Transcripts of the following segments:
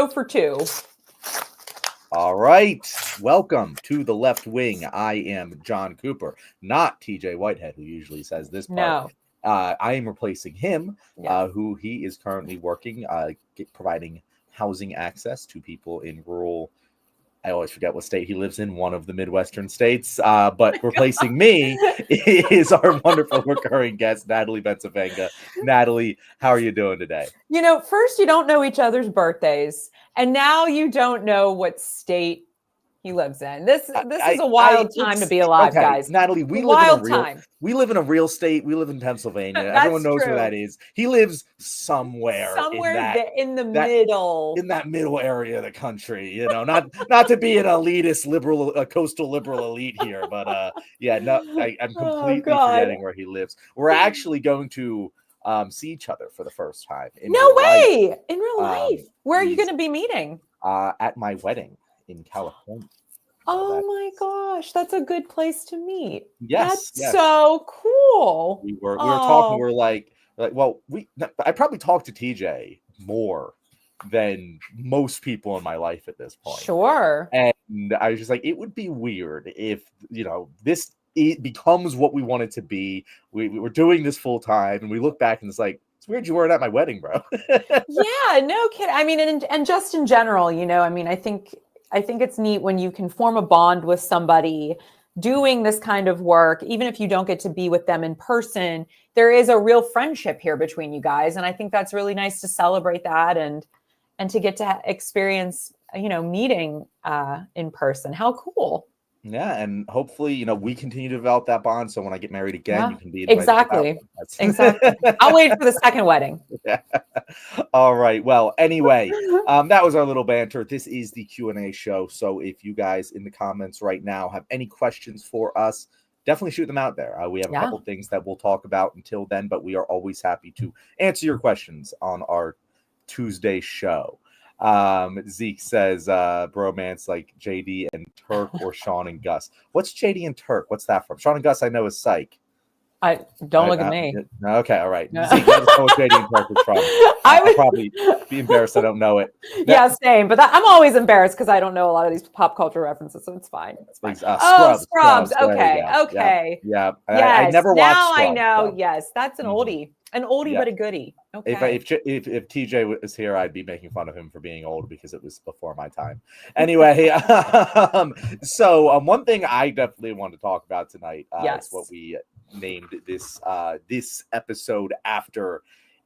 0 for 2. All right. Welcome to the Left Wing. I am John Cooper, not TJ Whitehead, who usually says this part. No. I am replacing him, Yeah. who he is currently working, providing housing access to people in rural. I always forget what state he lives in, one of the Midwestern states. But replacing me is our wonderful recurring guest, Natalie Bensavenga. Natalie, how are you doing today? You know, first you don't know each other's birthdays, and now you don't know what state he lives in. This is a wild time to be alive, guys. Natalie, we live in a real state. We live in Pennsylvania. Everyone knows where that is. He lives somewhere in the middle. In that middle area of the country, you know, not to be an elitist liberal, coastal liberal elite here, but I'm completely forgetting where he lives. We're actually going to see each other for the first time. In real life. Where are you going to be meeting? At my wedding in California. Oh my gosh, that's a good place to meet. Yes, so cool. We were talking. We're like, well, I probably talked to TJ more than most people in my life at this point. Sure. And I was just like, it would be weird if, you know, it becomes what we want it to be. We're doing this full time, and we look back and it's like, it's weird you weren't at my wedding, bro. Yeah, no kidding. I mean, and just in general, you know, I mean, I think it's neat when you can form a bond with somebody doing this kind of work, even if you don't get to be with them in person. There is a real friendship here between you guys, and I think that's really nice to celebrate that and to get to experience, you know, meeting in person. How cool. Yeah, and hopefully, you know, we continue to develop that bond. So when I get married again, you can be exactly. I'll wait for the second wedding. Yeah. All right. Well, anyway, that was our little banter. This is the Q&A show. So if you guys in the comments right now have any questions for us, definitely shoot them out there. We have a couple things that we'll talk about until then, but we are always happy to answer your questions on our Tuesday show. Zeke says bromance like JD and Turk or Sean and Gus. What's JD and Turk? What's that from? Sean and Gus I know is Psych. Don't look at me. Okay, all right. No. Zeke, let us know what JD and Turk is from. I'll probably be embarrassed I don't know it. Yeah, same. But I'm always embarrassed because I don't know a lot of these pop culture references, so it's fine. It's fine. Scrubs. Okay. Yeah. Yes. I never watched Now Scrubs, I know. so. Yes, that's an oldie. An oldie, but a goodie. Okay. If TJ was here, I'd be making fun of him for being old because it was before my time. Anyway, so one thing I definitely want to talk about tonight is what we named this episode after,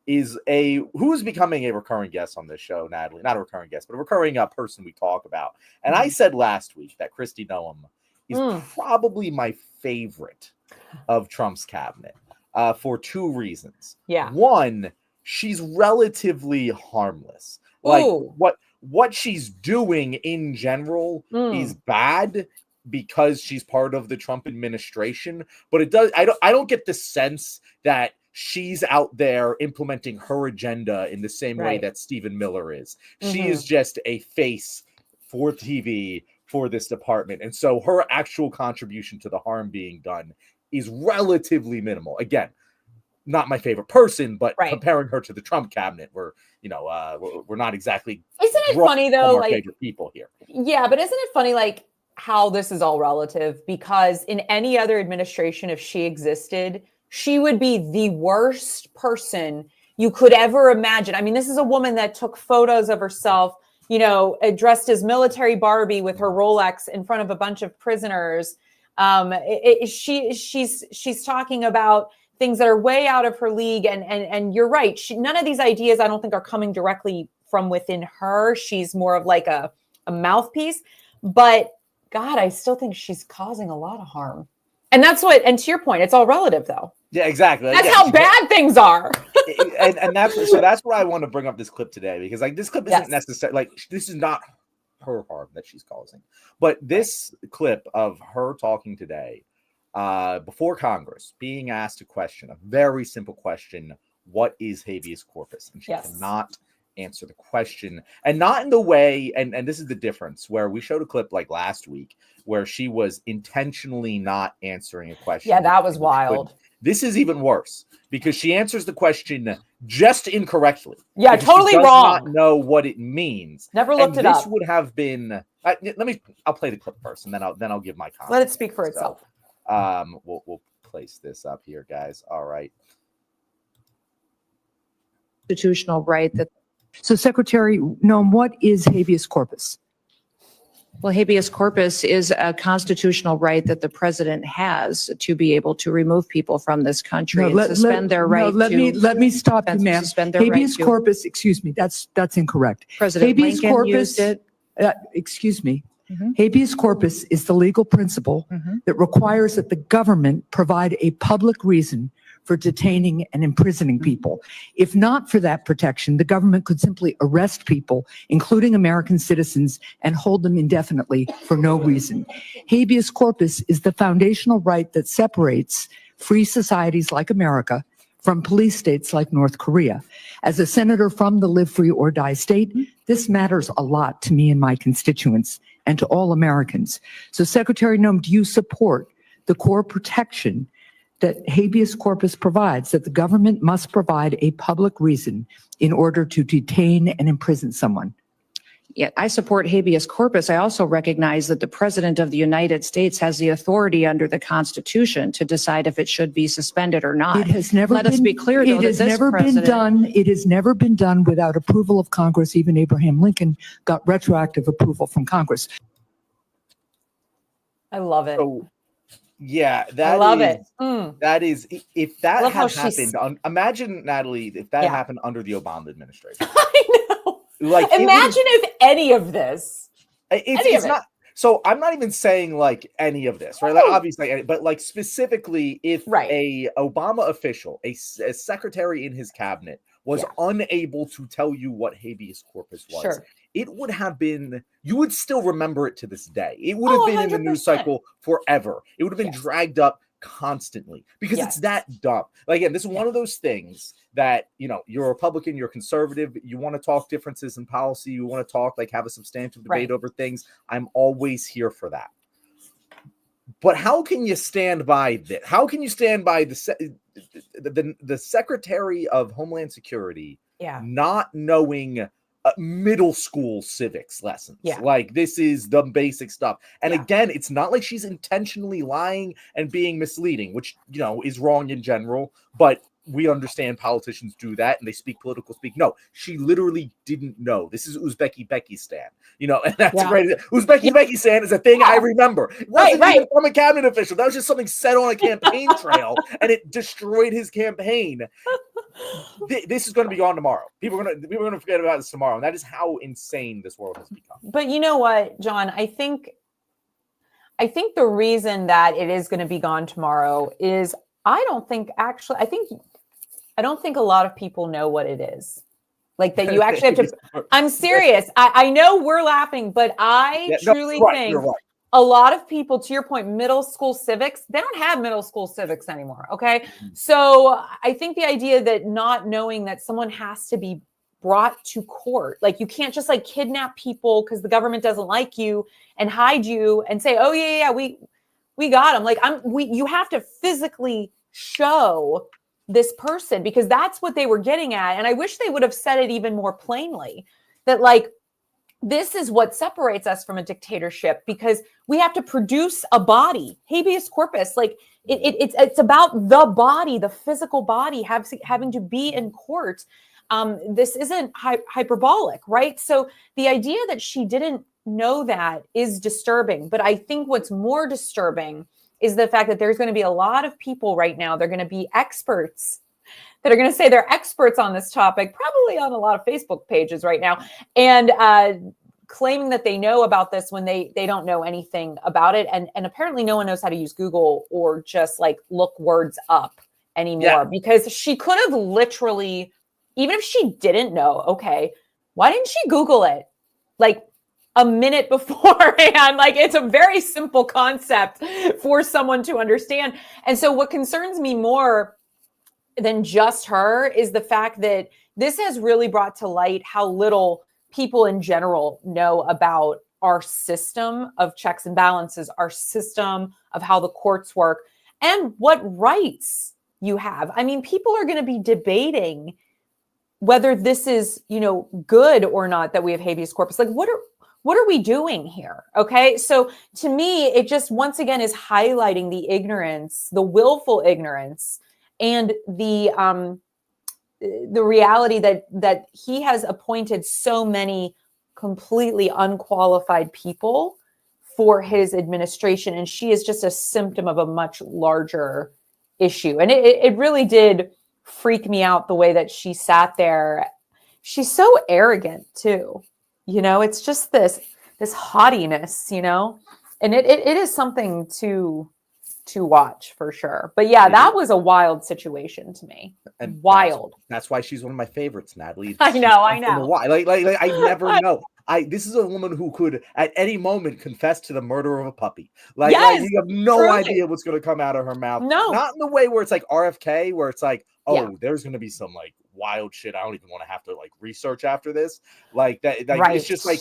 is who's becoming a recurring guest on this show, Natalie. Not a recurring guest, but a recurring person we talk about. And I said last week that Kristi Noem is probably my favorite of Trump's cabinet. For two reasons. Yeah. One, she's relatively harmless. Like what she's doing in general is bad because she's part of the Trump administration. But it does. I don't get the sense that she's out there implementing her agenda in the same way that Stephen Miller is. She is just a face for TV for this department, and so her actual contribution to the harm being done is relatively minimal. Again, not my favorite person, but comparing her to the Trump cabinet, we're not exactly. Isn't it funny though? Like favorite people here. Yeah, but isn't it funny like how this is all relative? Because in any other administration, if she existed, she would be the worst person you could ever imagine. I mean, this is a woman that took photos of herself, you know, dressed as military Barbie with her Rolex in front of a bunch of prisoners. She's talking about things that are way out of her league, and you're right. None of these ideas I don't think are coming directly from within her. She's more of like a mouthpiece, but God, I still think she's causing a lot of harm. And that's what, and to your point, it's all relative though. Yeah, exactly. That's how bad things are. and that's why I want to bring up this clip today, because like this clip isn't necessarily like, this is not her harm that she's causing, but this clip of her talking today before Congress, being asked a very simple question: what is habeas corpus? And she cannot answer the question, and not in the way, and this is the difference, where we showed a clip like last week where she was intentionally not answering a question. Yeah, that was wild. This is even worse because she answers the question just incorrectly. Yeah, totally she does wrong. Not know what it means. Never looked it up. This would have been. I'll play the clip first, and then I'll give my comment. Let it speak for itself. We'll place this up here, guys. All right. Constitutional right that. So, Secretary Noem, what is habeas corpus? Well, habeas corpus is a constitutional right that the president has to be able to remove people from this country and suspend their right let me stop you, ma'am. Suspend their Habeas right corpus, excuse me, that's incorrect. President Habeas Lincoln corpus, used it. Excuse me. Mhm. Habeas corpus is the legal principle Mhm. that requires that the government provide a public reason for detaining and imprisoning people. If not for that protection, the government could simply arrest people, including American citizens, and hold them indefinitely for no reason. Habeas corpus is the foundational right that separates free societies like America from police states like North Korea. As a senator from the live free or die state, this matters a lot to me and my constituents and to all Americans. So, Secretary Noem, do you support the core protection that habeas corpus provides, that the government must provide a public reason in order to detain and imprison someone? Yeah, I support habeas corpus. I also recognize that the president of the United States has the authority under the Constitution to decide if it should be suspended or not. It has never Let us be clear, though, it has never been done. It has never been done without approval of Congress. Even Abraham Lincoln got retroactive approval from Congress. I love it. So, yeah, I love it. That is, if that love how had happened, imagine, Natalie, if that happened under the Obama administration. I know. Like, imagine if any of this. It's not. So I'm not even saying like any of this, right? Like obviously, but like specifically, if a Obama official, a secretary in his cabinet, was unable to tell you what habeas corpus was, it would have been. You would still remember it to this day. It would have been 100%. In the news cycle forever. It would have been dragged up constantly because it's that dumb. Like, again, this is one of those things that, you know, you're a Republican, you're a conservative, you want to talk differences in policy, you want to talk, like, have a substantive debate over things. I'm always here for that. But how can you stand by this? How can you stand by the Secretary of Homeland Security not knowing middle school civics lessons? Like, this is the basic stuff. And again, it's not like she's intentionally lying and being misleading, which, you know, is wrong in general, but we understand politicians do that and they speak political speak. No, she literally didn't know. This is Uzbekistan, you know, and that's right. Uzbekistan is a thing I remember. It wasn't even from a cabinet official. That was just something said on a campaign trail and it destroyed his campaign. This is going to be gone tomorrow. People are going to forget about this tomorrow. And that is how insane this world has become. But you know what, John, I think the reason that it is going to be gone tomorrow is I don't think a lot of people know what it is. Like that you actually have to, I'm serious. I know we're laughing, but I truly think a lot of people, to your point, middle school civics, they don't have middle school civics anymore. Okay. So I think the idea that not knowing that someone has to be brought to court, like you can't just like kidnap people because the government doesn't like you and hide you and say, oh yeah, we got him. Like you have to physically show this person because that's what they were getting at. And I wish they would have said it even more plainly that like, this is what separates us from a dictatorship because we have to produce a body, habeas corpus. Like it's about the body, the physical body having to be in court. This isn't hyperbolic, right? So the idea that she didn't know that is disturbing. But I think what's more disturbing is the fact that there's going to be a lot of people right now. They're going to be experts that are going to say they're experts on this topic, probably on a lot of Facebook pages right now, and claiming that they know about this when they don't know anything about it. And apparently no one knows how to use Google or just like look words up anymore because she could have literally, even if she didn't know, okay, why didn't she Google it? Like a minute beforehand. Like it's a very simple concept for someone to understand. And so what concerns me more than just her is the fact that this has really brought to light how little people in general know about our system of checks and balances, our system of how the courts work, and what rights you have. I mean, people are going to be debating whether this is, good or not that we have habeas corpus. Like, what are we doing here? Okay. So to me, it just once again is highlighting the ignorance, the willful ignorance, and the reality that he has appointed so many completely unqualified people for his administration. And she is just a symptom of a much larger issue. And it really did freak me out the way that she sat there. She's so arrogant too. It's just this haughtiness, and it is something to watch for sure. But yeah, that was a wild situation to me. And wild. That's why she's one of my favorites, Natalie. I know. Like I never know. This is a woman who could at any moment confess to the murder of a puppy. Like you have no idea what's going to come out of her mouth. No, not in the way where it's like RFK, where it's like, there's going to be some like wild shit. I don't even want to have to like research after this. Like that. Like, It's just like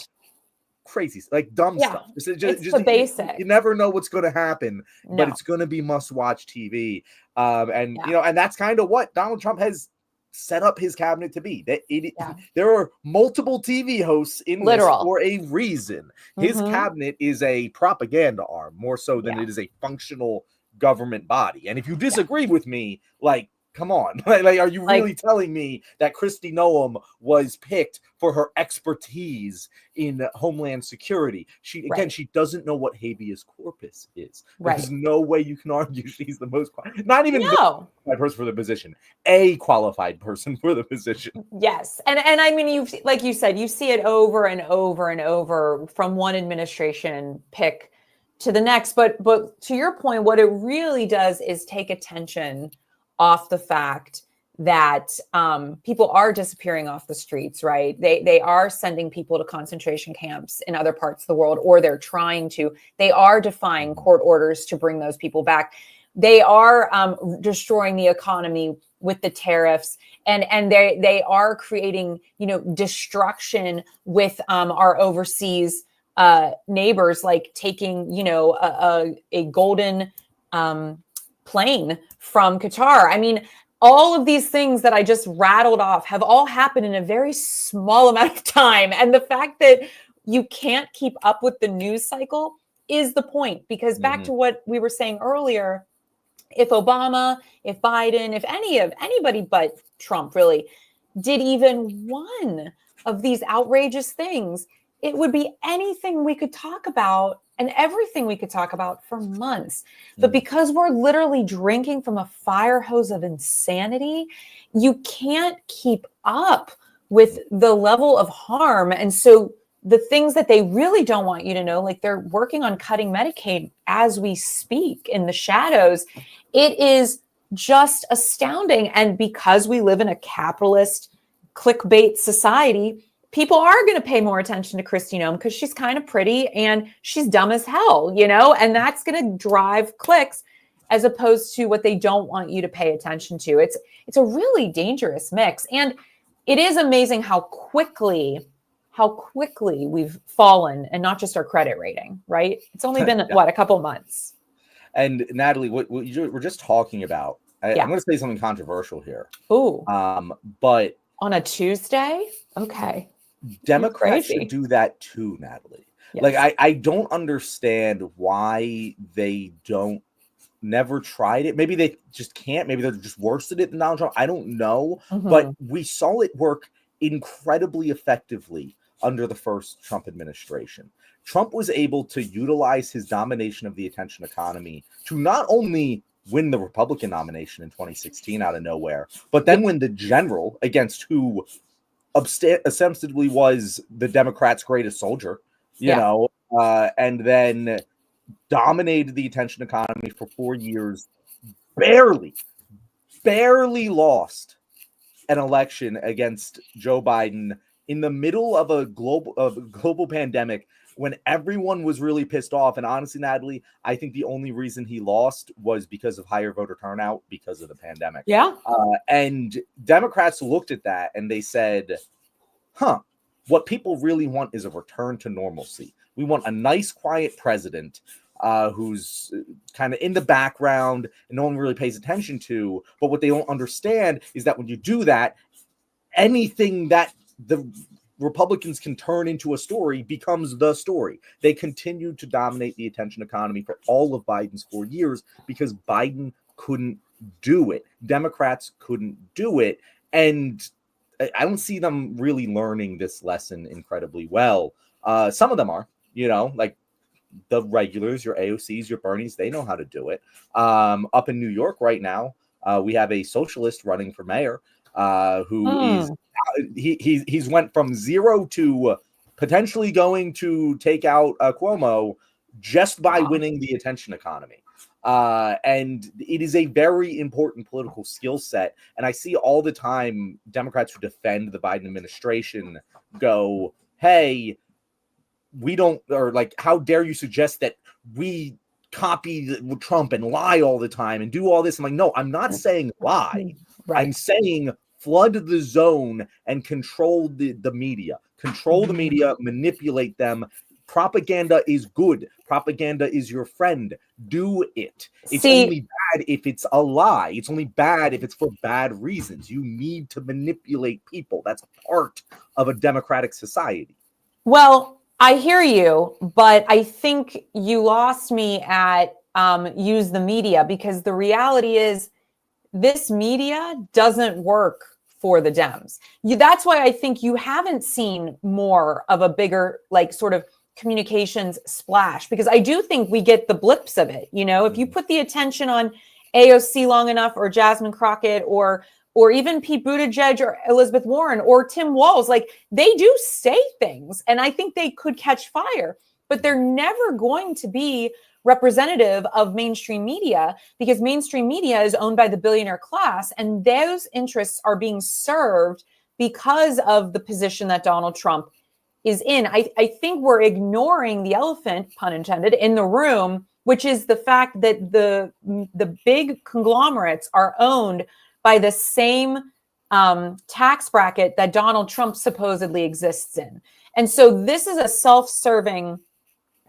crazy, like dumb stuff. It's the basic. You never know what's going to happen, but it's going to be must-watch TV. And that's kind of what Donald Trump has set up his cabinet to be. There are multiple TV hosts in this for a reason. His cabinet is a propaganda arm more so than it is a functional government body. And if you disagree with me, like, come on. Like, are you really telling me that Kristi Noem was picked for her expertise in Homeland Security? She doesn't know what habeas corpus is. There's no way you can argue she's the most not even qualified person for the position, a qualified person for the position. Yes, and I mean, like you said, you see it over and over and over from one administration pick to the next. But to your point, what it really does is take attention off the fact that people are disappearing off the streets, right? They are sending people to concentration camps in other parts of the world, or they're trying to. They are defying court orders to bring those people back. They are destroying the economy with the tariffs, and they are creating, destruction with our overseas neighbors, like taking, a golden plane from Qatar. I mean, all of these things that I just rattled off have all happened in a very small amount of time. And the fact that you can't keep up with the news cycle is the point, because back to what we were saying earlier, if Obama, if Biden, if anybody but Trump really did even one of these outrageous things, it would be anything we could talk about and everything we could talk about for months. But because we're literally drinking from a fire hose of insanity, you can't keep up with the level of harm. And so the things that they really don't want you to know, like they're working on cutting Medicaid as we speak in the shadows. It is just astounding. And because we live in a capitalist clickbait society, people are going to pay more attention to Kristi Noem because she's kind of pretty and she's dumb as hell, and that's going to drive clicks as opposed to what they don't want you to pay attention to. It's a really dangerous mix. And it is amazing how quickly we've fallen, and not just our credit rating, right? It's only been, a couple months. And Natalie, what we're just talking about, I'm going to say something controversial here. Ooh. But on a Tuesday? Okay. Democrats should do that too, Natalie. Yes. Like, I don't understand why they never tried it. Maybe they just can't. Maybe they're just worse at it than Donald Trump. I don't know. But we saw it work incredibly effectively under the first Trump administration. Trump was able to utilize his domination of the attention economy to not only win the Republican nomination in 2016 out of nowhere, but then win the general against who ostensibly was the Democrats' greatest soldier, and then dominated the attention economy for 4 years, barely lost an election against Joe Biden in the middle of a global pandemic when everyone was really pissed off. And honestly, Natalie, I think the only reason he lost was because of higher voter turnout because of the pandemic. Yeah. And Democrats looked at that and they said, what people really want is a return to normalcy. We want a nice, quiet president who's kind of in the background and no one really pays attention to. But what they don't understand is that when you do that, anything that the Republicans can turn into a story becomes the story. They continue to dominate the attention economy for all of Biden's 4 years because Biden couldn't do it. Democrats couldn't do it. And I don't see them really learning this lesson incredibly well. Some of them are, like the regulars, your AOCs, your Bernies, they know how to do it. Up in New York right now, we have a socialist running for mayor who is he's went from 0 to potentially going to take out Cuomo just by winning the attention economy. And it is a very important political skill set. And I see all the time Democrats who defend the Biden administration go, hey, we don't, or like, how dare you suggest that we copy Trump and lie all the time and do all this? I'm like, no, I'm not saying lie. Right. I'm saying flood the zone and control the media. Control the media, manipulate them. Propaganda is good. Propaganda is your friend. Do it. It's only bad if it's a lie. It's only bad if it's for bad reasons. You need to manipulate people. That's part of a democratic society. Well, I hear you, but I think you lost me at use the media, because the reality is this media doesn't work for the Dems. That's why I think you haven't seen more of a bigger, like, sort of communications splash, because I do think we get the blips of it. If you put the attention on AOC long enough, or Jasmine Crockett, or even Pete Buttigieg or Elizabeth Warren or Tim Walz, like, they do say things, and I think they could catch fire, but they're never going to be representative of mainstream media, because mainstream media is owned by the billionaire class, and those interests are being served because of the position that Donald Trump is in. I think we're ignoring the elephant, pun intended, in the room, which is the fact that the big conglomerates are owned by the same tax bracket that Donald Trump supposedly exists in. And so this is a self-serving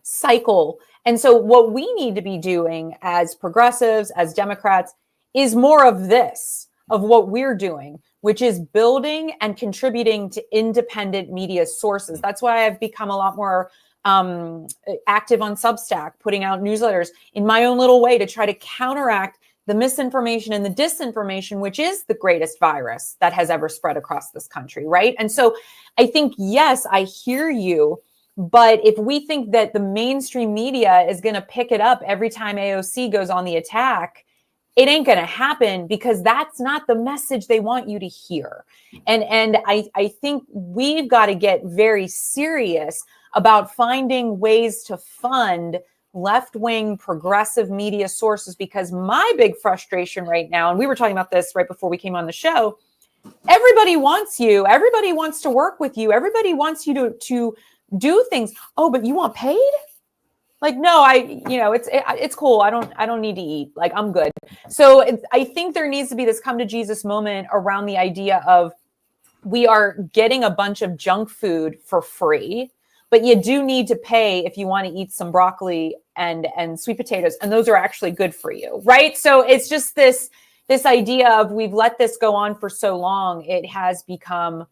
cycle. And so what we need to be doing as progressives, as Democrats, is more of this, of what we're doing, which is building and contributing to independent media sources. That's why I've become a lot more active on Substack, putting out newsletters in my own little way to try to counteract the misinformation and the disinformation, which is the greatest virus that has ever spread across this country, right? And so I think, yes, I hear you, but if we think that the mainstream media is going to pick it up every time AOC goes on the attack, it ain't going to happen, because that's not the message they want you to hear. And I think we've got to get very serious about finding ways to fund left-wing progressive media sources, because my big frustration right now, and we were talking about this right before we came on the show, everybody wants you, everybody wants to work with you, everybody wants you to do things. Oh, but you want paid? Like, no, it's cool. I don't need to eat. Like, I'm good. So I think there needs to be this come to Jesus moment around the idea of, we are getting a bunch of junk food for free, but you do need to pay if you want to eat some broccoli and sweet potatoes. And those are actually good for you, right? So it's just this idea of, we've let this go on for so long, it has become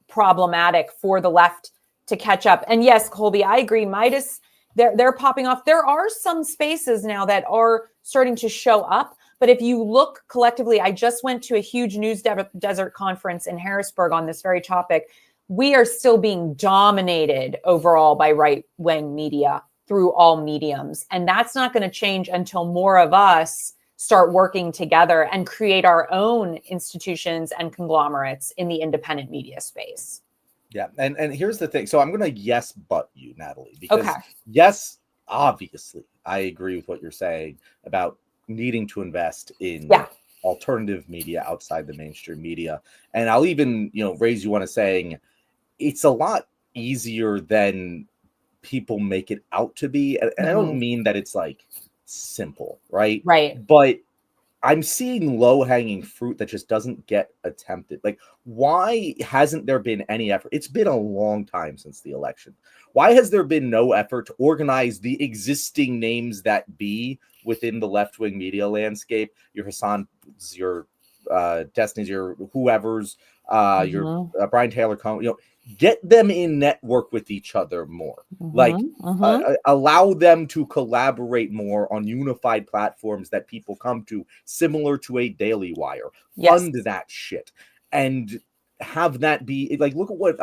problematic for the left to catch up. And yes, Colby, I agree. Midas, they're popping off. There are some spaces now that are starting to show up. But if you look collectively, I just went to a huge news desert conference in Harrisburg on this very topic. We are still being dominated overall by right-wing media through all mediums. And that's not going to change until more of us start working together and create our own institutions and conglomerates in the independent media space. Yeah. And here's the thing. So I'm going to yes, but you, Natalie, because yes, obviously, I agree with what you're saying about needing to invest in alternative media outside the mainstream media. And I'll even, raise you one as saying it's a lot easier than people make it out to be. And I don't mean that it's like simple, right? Right. But I'm seeing low-hanging fruit that just doesn't get attempted. Like, why hasn't there been any effort? It's been a long time since the election. Why has there been no effort to organize the existing names that be within the left-wing media landscape? Your Hassan, your Destiny's, your whoever's, your Brian Taylor Cohen, get them in network with each other more. Like, allow them to collaborate more on unified platforms that people come to, similar to a Daily Wire. Fund that shit and have that be like, look at what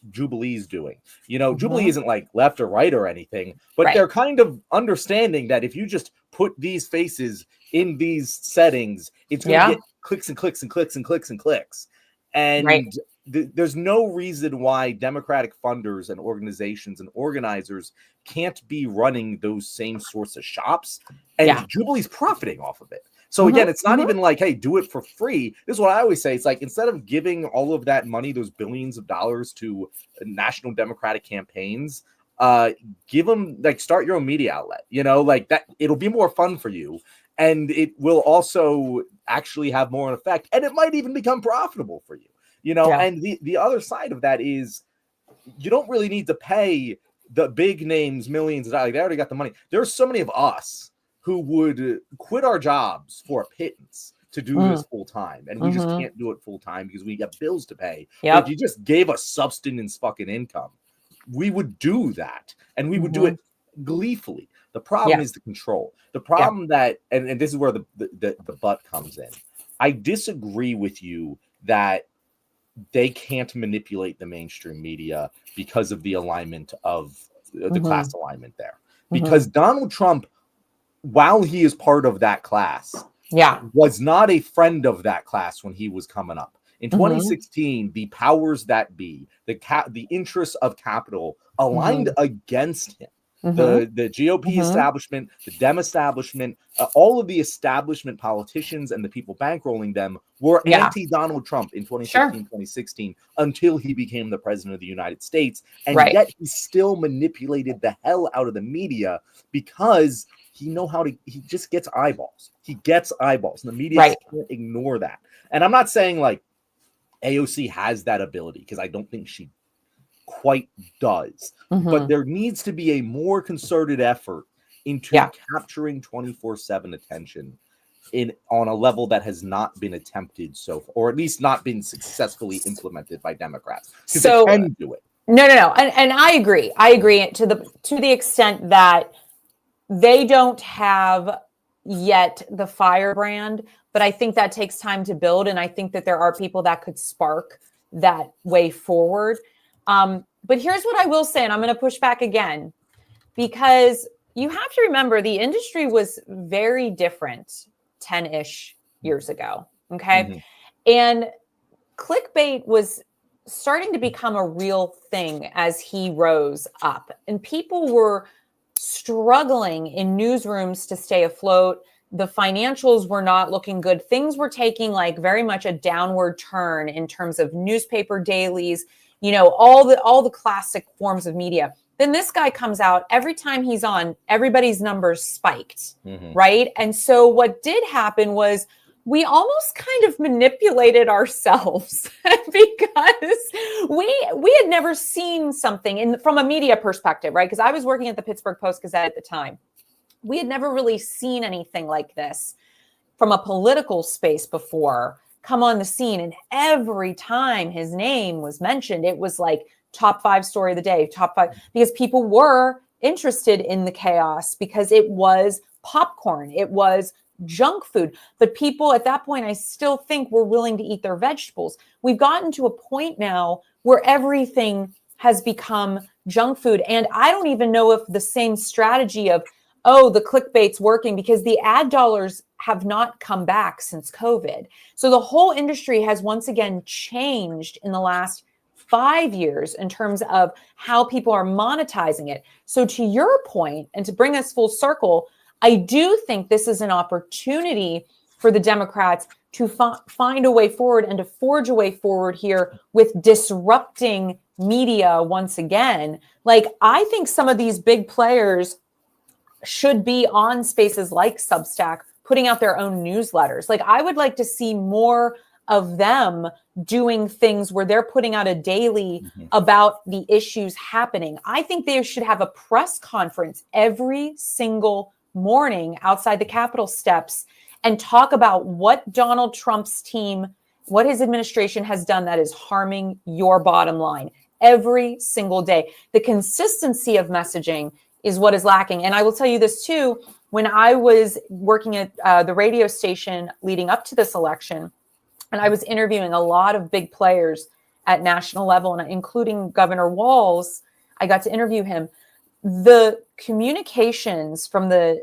Jubilee's doing. Jubilee isn't like left or right or anything, but they're kind of understanding that if you just put these faces in these settings, it's going to get clicks and clicks and clicks and clicks and clicks. And there's no reason why Democratic funders and organizations and organizers can't be running those same sorts of shops. And Jubilee's profiting off of it. So again, it's not even like, hey, do it for free. This is what I always say. It's like, instead of giving all of that money, those billions of dollars to national Democratic campaigns, give them, like, start your own media outlet, like that. It'll be more fun for you. And it will also actually have more effect. And it might even become profitable for you. And the other side of that is, you don't really need to pay the big names millions of dollars. Like, they already got the money. There's so many of us who would quit our jobs for a pittance to do this full time. And we just can't do it full time because we got bills to pay. If you just gave us subsistence fucking income, we would do that. And we would do it gleefully. The problem is the control. The problem that, and this is where the butt comes in. I disagree with you that they can't manipulate the mainstream media because of the alignment of the class alignment there. Because Donald Trump, while he is part of that class, was not a friend of that class when he was coming up. In 2016, the powers that be, the interests of capital aligned against him. The GOP establishment, the Dem establishment, all of the establishment politicians and the people bankrolling them were anti-Donald Trump in 2015, 2016, until he became the president of the United States. And yet he still manipulated the hell out of the media because he just gets eyeballs. He gets eyeballs. And the media can't ignore that. And I'm not saying like AOC has that ability, because I don't think she quite does. But there needs to be a more concerted effort into capturing 24/7 attention on a level that has not been attempted so far, or at least not been successfully implemented by Democrats. Because they can do it. No. And I agree. I agree to the extent that they don't have yet the firebrand, but I think that takes time to build. And I think that there are people that could spark that way forward. But here's what I will say, and I'm going to push back again, because you have to remember the industry was very different 10-ish years ago. Okay. And clickbait was starting to become a real thing as he rose up, and people were struggling in newsrooms to stay afloat. The financials were not looking good. Things were taking like very much a downward turn in terms of newspaper dailies, all the classic forms of media. Then this guy comes out, every time he's on, everybody's numbers spiked, right? And so what did happen was we almost kind of manipulated ourselves because we had never seen something from a media perspective, right? Because I was working at the Pittsburgh Post-Gazette at the time. We had never really seen anything like this from a political space before come on the scene. And every time his name was mentioned, it was like top 5 story of the day, top 5, because people were interested in the chaos because it was popcorn. It was junk food. But people at that point, I still think, were willing to eat their vegetables. We've gotten to a point now where everything has become junk food. And I don't even know if the same strategy of, the clickbait's working, because the ad dollars have not come back since COVID. So the whole industry has once again changed in the last 5 years in terms of how people are monetizing it. So to your point, and to bring us full circle, I do think this is an opportunity for the Democrats to find a way forward and to forge a way forward here with disrupting media once again. Like, I think some of these big players should be on spaces like Substack putting out their own newsletters. Like, I would like to see more of them doing things where they're putting out a daily about the issues happening. I think they should have a press conference every single morning outside the Capitol steps and talk about what Donald Trump's team, what his administration has done that is harming your bottom line every single day. The consistency of messaging is what is lacking. And I will tell you this too, when I was working at the radio station leading up to this election, and I was interviewing a lot of big players at national level, and including Governor Walz, I got to interview him. The communications from the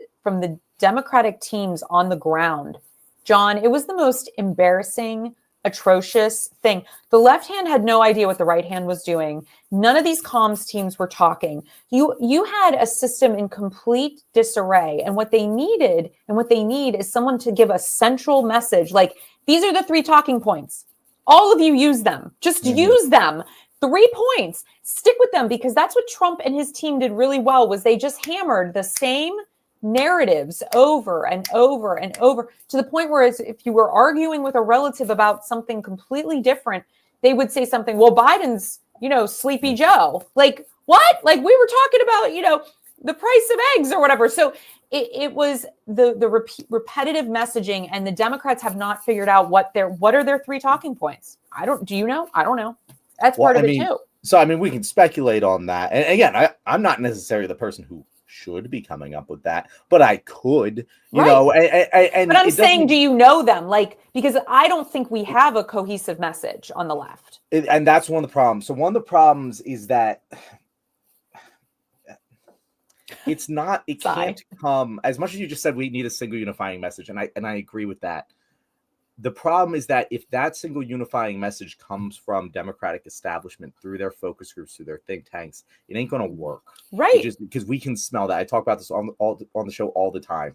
Democratic teams on the ground, John, it was the most embarrassing, atrocious thing. The left hand had no idea what the right hand was doing. None of these comms teams were talking. You had a system in complete disarray, and what they needed and what they need is someone to give a central message. Like, these are the 3 talking points. All of you use them. Just use them. 3 points. Stick with them, because that's what Trump and his team did really well, was they just hammered the same narratives over and over and over, to the point where if you were arguing with a relative about something completely different, they would say something, well, Biden's, Sleepy Joe. Like, what? Like, we were talking about, the price of eggs or whatever. So it was the repetitive messaging, and the Democrats have not figured out what are their 3 talking points. Do you know? I don't know. That's part of it too. So, we can speculate on that. And again, I'm not necessarily the person who should be coming up with that, but I could, you know, and but I'm saying, do you know them? Like, because I don't think we have a cohesive message on the left. And that's one of the problems. So one of the problems is that it can't come, as much as you just said we need a single unifying message, and I agree with that. The problem is that if that single unifying message comes from Democratic establishment through their focus groups, through their think tanks, it ain't going to work. Right. Just because we can smell that. I talk about this on the show all the time.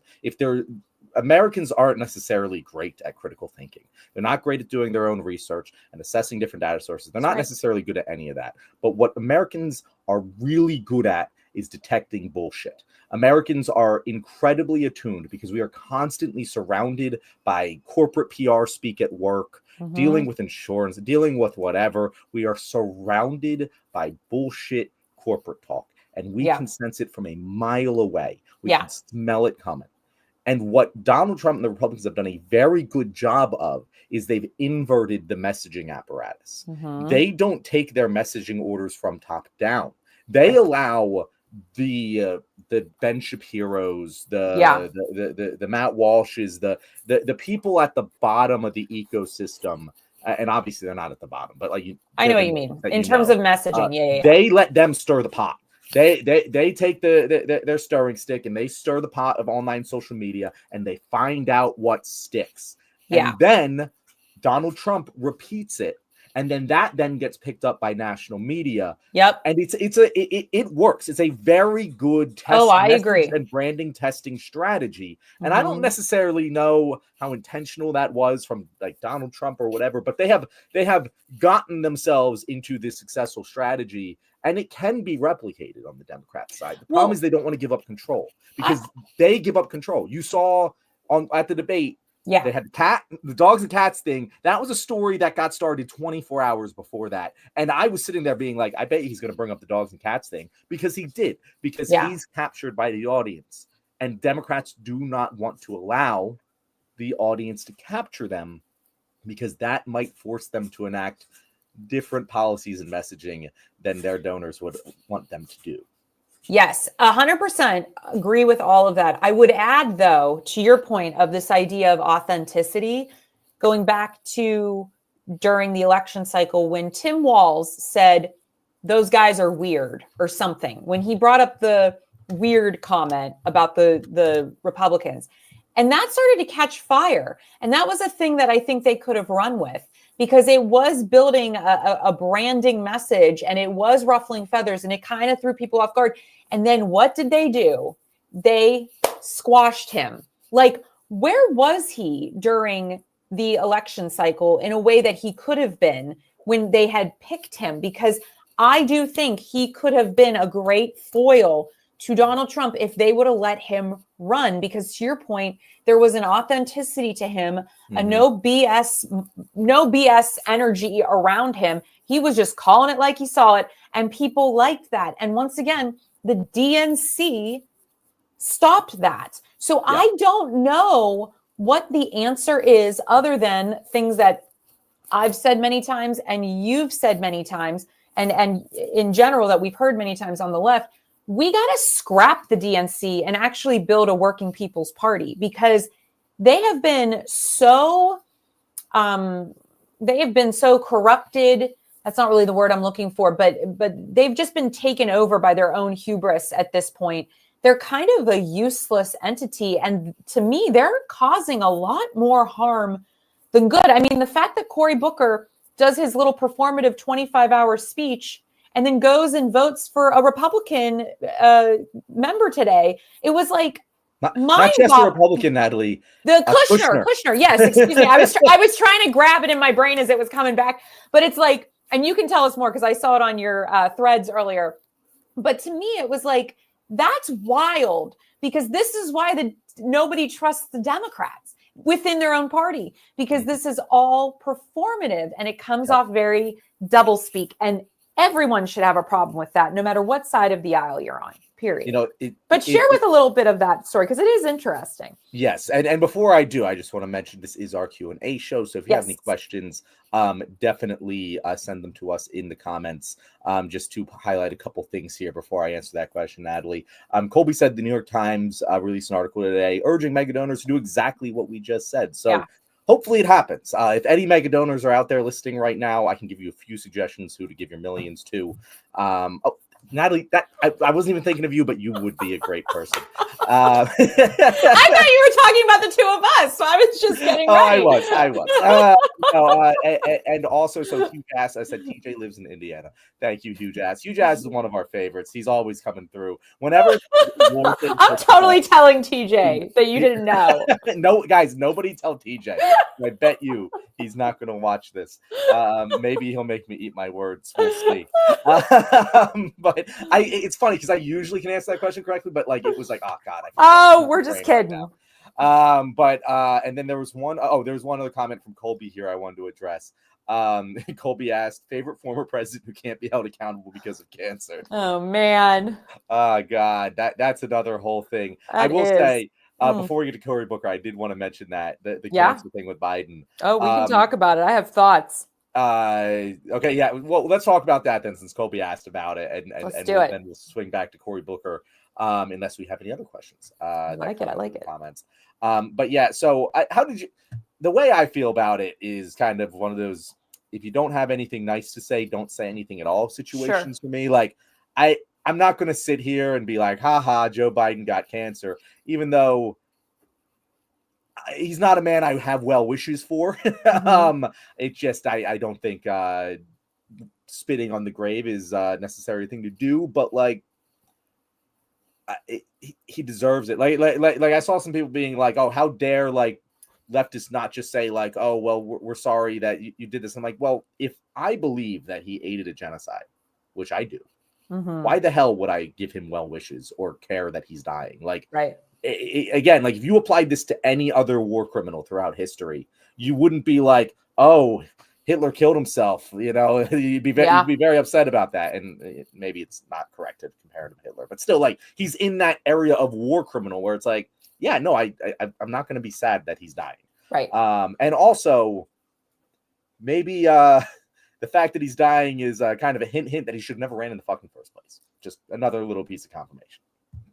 Americans aren't necessarily great at critical thinking. They're not great at doing their own research and assessing different data sources. They're not necessarily good at any of that. But what Americans are really good at is detecting bullshit. Americans are incredibly attuned because we are constantly surrounded by corporate PR speak at work, dealing with insurance, dealing with whatever. We are surrounded by bullshit corporate talk, and we can sense it from a mile away. We can smell it coming. And what Donald Trump and the Republicans have done a very good job of is they've inverted the messaging apparatus. They don't take their messaging orders from top down. They allow the Ben Shapiro's, the Matt Walsh's, the people at the bottom of the ecosystem, and obviously they're not at the bottom, but like I know what you mean in terms of messaging. They let them stir the pot. They take their stirring stick and they stir the pot of online social media, and they find out what sticks. And then Donald Trump repeats it. And then that gets picked up by national media. Yep. And it works. It's a very good and branding testing strategy. And I don't necessarily know how intentional that was from like Donald Trump or whatever, but they have gotten themselves into this successful strategy, and it can be replicated on the Democrat side. The problem is they don't want to give up control, because they give up control. You saw at the debate, they had the dogs and cats thing. That was a story that got started 24 hours before that. And I was sitting there being like, I bet he's going to bring up the dogs and cats thing, because he did, because he's captured by the audience. And Democrats do not want to allow the audience to capture them, because that might force them to enact different policies and messaging than their donors would want them to do. Yes, 100% agree with all of that. I would add, though, to your point of this idea of authenticity, going back to during the election cycle when Tim Walz said, those guys are weird or something, when he brought up the weird comment about the Republicans. And that started to catch fire. And that was a thing that I think they could have run with, because it was building a branding message, and it was ruffling feathers, and it kind of threw people off guard. And then what did they do? They squashed him. Like, where was he during the election cycle in a way that he could have been when they had picked him? Because I do think he could have been a great foil to Donald Trump if they would have let him run, because to your point, there was an authenticity to him, a no BS energy around him. He was just calling it like he saw it, and people liked that. And once again, the DNC stopped that. So I don't know what the answer is other than things that I've said many times and you've said many times, and in general that we've heard many times on the left. We got to scrap the DNC and actually build a working people's party, because they have been so corrupted. That's not really the word I'm looking for, but they've just been taken over by their own hubris at this point. They're kind of a useless entity. And to me, they're causing a lot more harm than good. I mean, the fact that Cory Booker does his little performative 25-hour speech and then goes and votes for a Republican member today, it was like, not just a Republican, Natalie. The Kushner. Yes, excuse me. I was trying to grab it in my brain as it was coming back, but it's like, and you can tell us more because I saw it on your threads earlier. But to me, it was like, that's wild, because this is why nobody trusts the Democrats within their own party, because this is all performative and it comes off very doublespeak, and everyone should have a problem with that, no matter what side of the aisle you're on. Period. But share with a little bit of that story, because it is interesting. Yes, and before I do, I just want to mention this is our Q&A show. So if you have any questions, definitely send them to us in the comments. Just to highlight a couple things here before I answer that question, Natalie. Colby said the New York Times released an article today urging mega donors to do exactly what we just said. So hopefully it happens. If any mega donors are out there listening right now, I can give you a few suggestions who to give your millions to. Natalie, I wasn't even thinking of you, but you would be a great person. I thought you were talking about the two of us, so I was just getting ready. I was. And also, so Hugh Jass, I said TJ lives in Indiana. Thank you, Hugh Jass. Hugh Jass is one of our favorites. He's always coming through. Whenever I'm totally telling TJ that you didn't know. No, guys, nobody tell TJ. I bet you he's not going to watch this. Maybe he'll make me eat my words. We'll see. But it's funny because I usually can answer that question correctly, but like it was like, oh God. We're just kidding. And then there was one other comment from Colby here I wanted to address. Colby asked, favorite former president who can't be held accountable because of cancer. Oh man. Oh God, that's another whole thing. I will say, before we get to Cory Booker, I did want to mention that the cancer thing with Biden. Oh, we can talk about it. I have thoughts. Okay, yeah. Well, let's talk about that then, since Colby asked about it, and then we'll swing back to Cory Booker, unless we have any other questions. I like it. Comments. But yeah. So, the way I feel about it is kind of one of those, if you don't have anything nice to say, don't say anything at all situations for me. Like, I'm not going to sit here and be like, haha, Joe Biden got cancer, even though he's not a man I have well wishes for. It's just, I don't think spitting on the grave is a necessary thing to do, but like, he deserves it. Like I saw some people being like, oh, how dare like leftists not just say like, oh, well, we're sorry that you did this. I'm like, well, if I believe that he aided a genocide, which I do, why the hell would I give him well wishes or care that he's dying? Like, again, like if you applied this to any other war criminal throughout history, you wouldn't be like, oh, Hitler killed himself. You know, you'd be very upset about that. And maybe it's not correct to compare him to Hitler, but still, like, he's in that area of war criminal where it's like, yeah, no, I'm not going to be sad that he's dying. Right. And also, maybe the fact that he's dying is kind of a hint that he should have never ran in the fucking first place. Just another little piece of confirmation.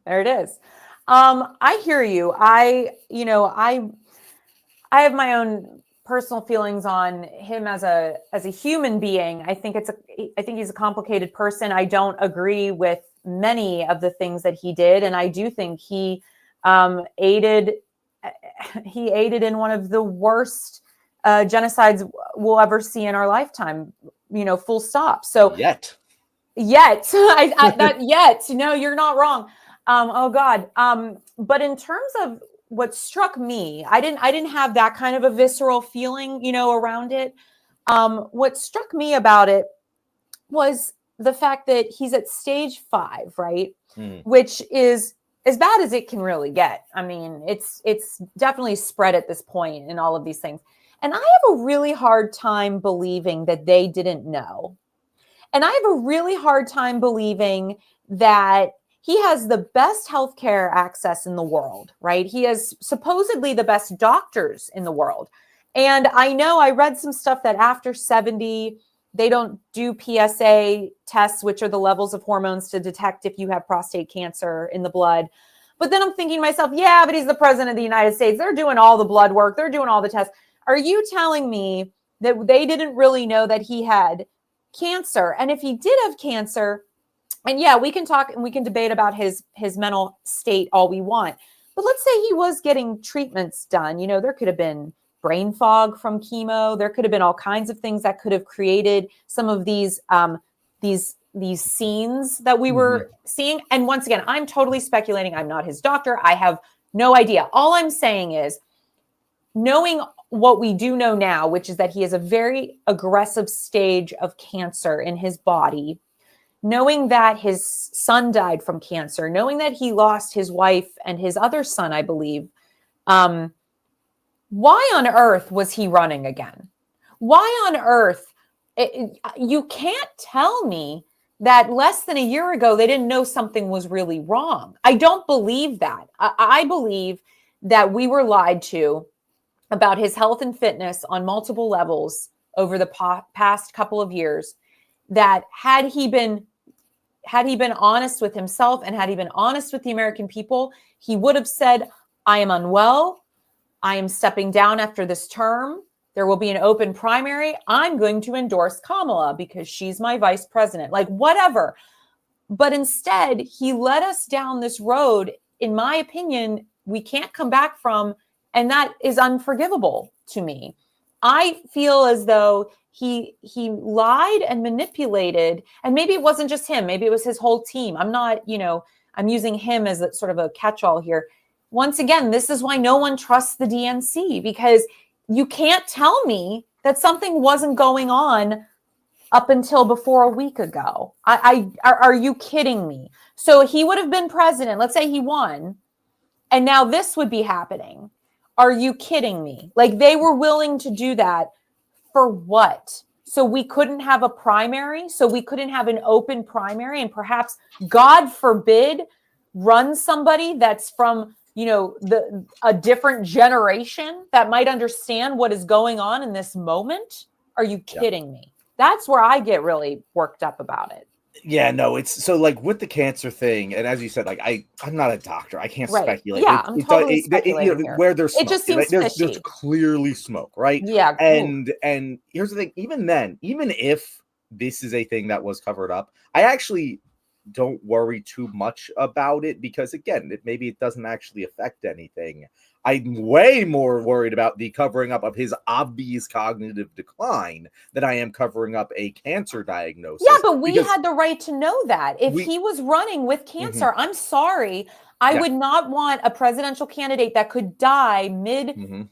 There it is. I hear you. I have my own personal feelings on him as a human being. I think he's a complicated person. I don't agree with many of the things that he did, and I do think he aided in one of the worst genocides we'll ever see in our lifetime. Full stop. So yet, no, you're not wrong. Oh God. But in terms of what struck me, I didn't have that kind of a visceral feeling, around it. What struck me about it was the fact that he's at stage 5, right? Which is as bad as it can really get. I mean, it's definitely spread at this point in all of these things. And I have a really hard time believing that they didn't know. And I have a really hard time believing that he has the best healthcare access in the world, right? He has supposedly the best doctors in the world. And I know I read some stuff that after 70, they don't do PSA tests, which are the levels of hormones to detect if you have prostate cancer in the blood. But then I'm thinking to myself, yeah, but he's the president of the United States. They're doing all the blood work. They're doing all the tests. Are you telling me that they didn't really know that he had cancer? And if he did have cancer, and yeah, we can talk and we can debate about his mental state all we want. But let's say he was getting treatments done. You know, there could have been brain fog from chemo. There could have been all kinds of things that could have created some of these scenes that we were seeing. And once again, I'm totally speculating. I'm not his doctor. I have no idea. All I'm saying is, knowing what we do know now, which is that he has a very aggressive stage of cancer in his body, knowing that his son died from cancer, knowing that he lost his wife and his other son, I believe, why on earth was he running again? Why on earth? You can't tell me that less than a year ago, they didn't know something was really wrong. I don't believe that. I believe that we were lied to about his health and fitness on multiple levels over the past couple of years, that had he been honest with himself and had he been honest with the American people, he would have said, I am unwell. I am stepping down after this term. There will be an open primary. I'm going to endorse Kamala because she's my vice president, like whatever. But instead, he led us down this road, in my opinion, we can't come back from. And that is unforgivable to me. I feel as though he lied and manipulated, and maybe it wasn't just him. Maybe it was his whole team. I'm not, I'm using him as a sort of a catch-all here. Once again, this is why no one trusts the DNC, because you can't tell me that something wasn't going on up until before a week ago. Are you kidding me? So he would have been president. Let's say he won, and now this would be happening. Are you kidding me? Like, they were willing to do that for what? So we couldn't have a primary? So we couldn't have an open primary and perhaps, God forbid, run somebody that's from, a different generation that might understand what is going on in this moment? Are you kidding me? That's where I get really worked up about it. Yeah, no, it's so like with the cancer thing, and as you said, like I'm not a doctor, I can't speculate. Yeah, I'm totally speculating here. Where there's smoke. It just seems there's clearly smoke, right? Yeah, and here's the thing: even then, even if this is a thing that was covered up, I actually don't worry too much about it because, again, maybe it doesn't actually affect anything. I'm way more worried about the covering up of his obvious cognitive decline than I am covering up a cancer diagnosis. Yeah, but we had the right to know that. If he was running with cancer, I'm sorry. I would not want a presidential candidate that could die mid-term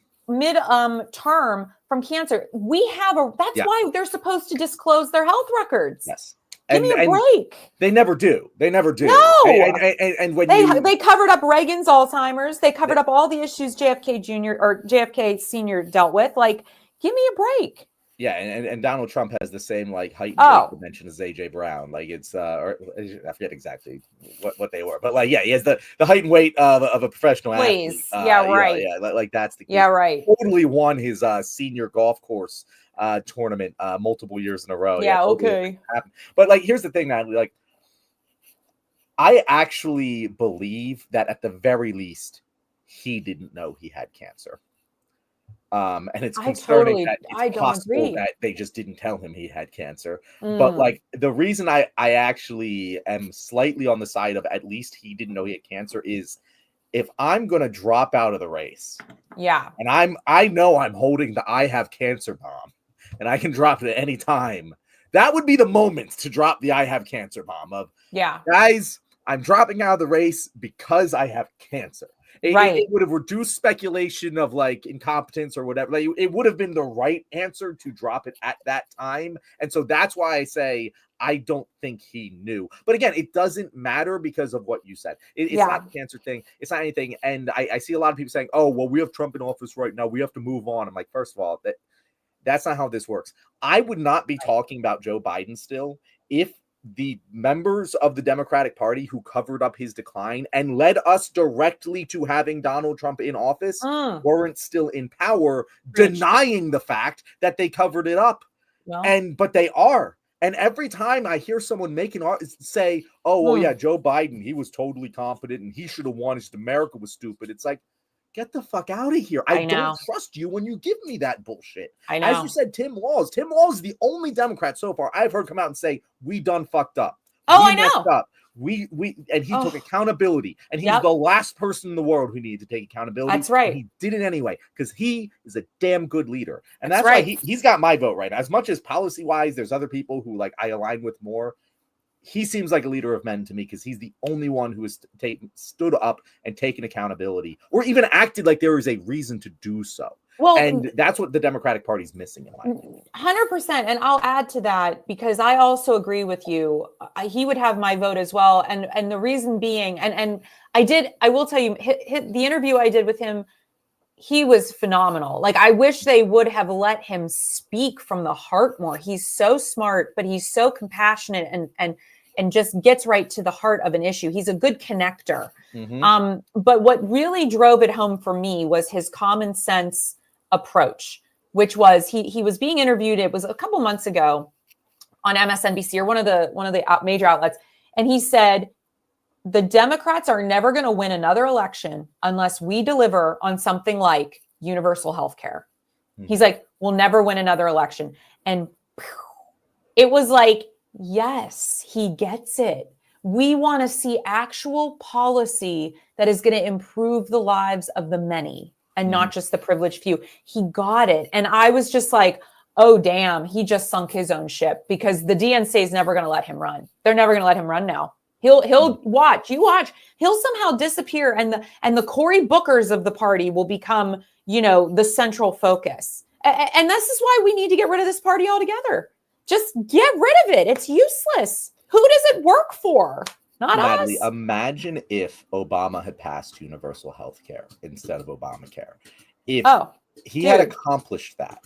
from cancer. That's why they're supposed to disclose their health records. Yes. Give me a break. They never do. No. And when they covered up Reagan's Alzheimer's, they covered up all the issues JFK Jr. or JFK Sr. dealt with. Like, give me a break. Yeah, and Donald Trump has the same like height and weight dimension as AJ Brown. Like it's or I forget exactly what they were, but like he has the height and weight of a professional athlete. Right. Like that's the right. Totally won his senior golf course tournament multiple years in a row. Okay. But like here's the thing, Natalie, like I actually believe that at the very least he didn't know he had cancer. And it's concerning that it's possible that they just didn't tell him he had cancer. But like the reason I actually am slightly on the side of at least he didn't know he had cancer is if I'm going to drop out of the race. Yeah. And I know I'm holding the I have cancer bomb and I can drop it at any time. That would be the moment to drop the I have cancer bomb of, guys, I'm dropping out of the race because I have cancer. It would have reduced speculation of like incompetence or whatever. Like, it would have been the right answer to drop it at that time. And so that's why I say I don't think he knew. But again, it doesn't matter because of what you said. It's not the cancer thing. It's not anything. And I see a lot of people saying, oh, well, we have Trump in office right now. We have to move on. I'm like, first of all, that's not how this works. I would not be talking about Joe Biden still if the members of the Democratic Party who covered up his decline and led us directly to having Donald Trump in office weren't still in power, denying the fact that they covered it up. But they are. And every time I hear someone say, oh, well, yeah, Joe Biden, he was totally competent and he should have won. Just America was stupid. It's like, get the fuck out of here. I don't trust you when you give me that bullshit. I know. As you said, Tim Walz is the only Democrat so far I've heard come out and say, we done fucked up. I know. Up. And he took accountability, and he's the last person in the world who needed to take accountability. That's right. He did it anyway because he is a damn good leader, and that's why he's got my vote right now. As much as policy wise, there's other people who like I align with more. He seems like a leader of men to me because he's the only one who has stood up and taken accountability, or even acted like there is a reason to do so. Well, and that's what the Democratic Party is missing in my opinion. 100%. And I'll add to that because I also agree with you. He would have my vote as well. And the reason being, and I will tell you, the interview I did with him, he was phenomenal. Like, I wish they would have let him speak from the heart more. He's so smart, but he's so compassionate and just gets right to the heart of an issue. He's a good connector. But what really drove it home for me was his common sense approach, which was he was being interviewed. It was a couple months ago on MSNBC or one of the major outlets. And he said, the Democrats are never going to win another election unless we deliver on something like universal health care. He's like, we'll never win another election. And it was like, yes, he gets it. We want to see actual policy that is going to improve the lives of the many and not just the privileged few. He got it. And I was just like, oh, damn, he just sunk his own ship because the DNC is never going to let him run. They're never going to let him run now. He'll watch. He'll somehow disappear, and the Cory Bookers of the party will become, the central focus. And this is why we need to get rid of this party altogether. Just get rid of it. It's useless. Who does it work for? Not Natalie, us. imagine if Obama had passed universal health care instead of Obamacare. If he had accomplished that.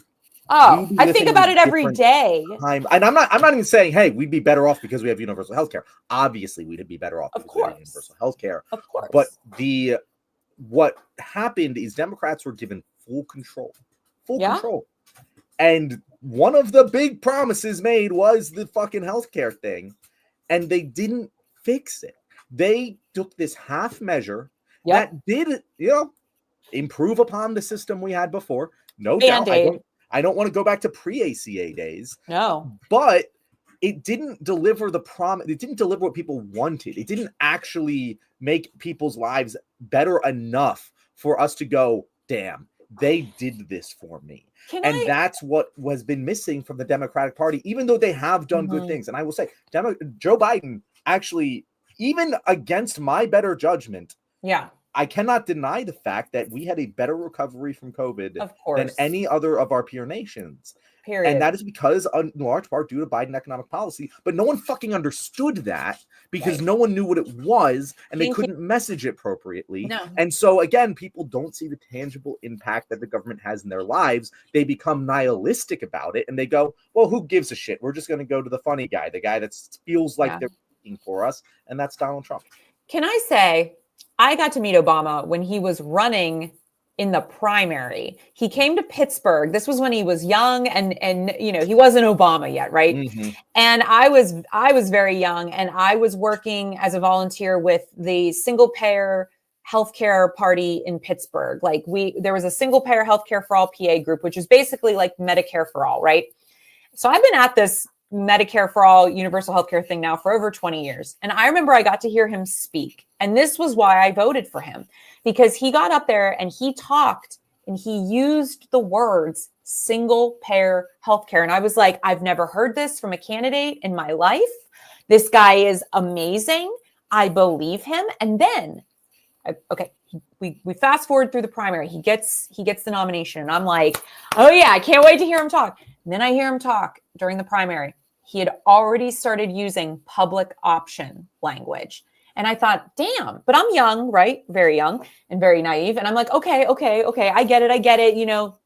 Oh, I think about it every day. And I'm not even saying, hey, we'd be better off because we have universal health care. Obviously, we'd be better off because we have universal health care. Of course. But what happened is Democrats were given full control. Control. And one of the big promises made was the fucking healthcare thing. And they didn't fix it. They took this half measure that did, improve upon the system we had before. No doubt. I don't want to go back to pre-ACA days. No. But it didn't deliver the promise. It didn't deliver what people wanted. It didn't actually make people's lives better enough for us to go, damn, they did this for me. That's what has been missing from the Democratic Party, even though they have done good things. And I will say, Joe Biden actually, even against my better judgment, I cannot deny the fact that we had a better recovery from COVID than any other of our peer nations. Period. And that is because, in large part, due to Biden economic policy. But no one fucking understood that because no one knew what it was and they couldn't message it appropriately. No. And so, again, people don't see the tangible impact that the government has in their lives. They become nihilistic about it and they go, well, who gives a shit? We're just going to go to the funny guy, the guy that feels like they're working for us. And that's Donald Trump. Can I say, I got to meet Obama when he was running in the primary. He came to Pittsburgh. This was when he was young and he wasn't Obama yet, right? Mm-hmm. And I was very young and I was working as a volunteer with the single payer healthcare party in Pittsburgh. Like there was a single payer healthcare for all PA group, which is basically like Medicare for all, right? So I've been at this Medicare for all universal healthcare thing now for over 20 years. And I remember I got to hear him speak. And this was why I voted for him, because he got up there and he talked and he used the words single payer healthcare. And I was like, I've never heard this from a candidate in my life. This guy is amazing. I believe him. And then Okay, we fast forward through the primary. He gets the nomination, and I'm like, oh yeah, I can't wait to hear him talk. And then I hear him talk during the primary. He had already started using public option language. And I thought, damn, but I'm young, right? Very young and very naive. And I'm like, okay. I get it. You know,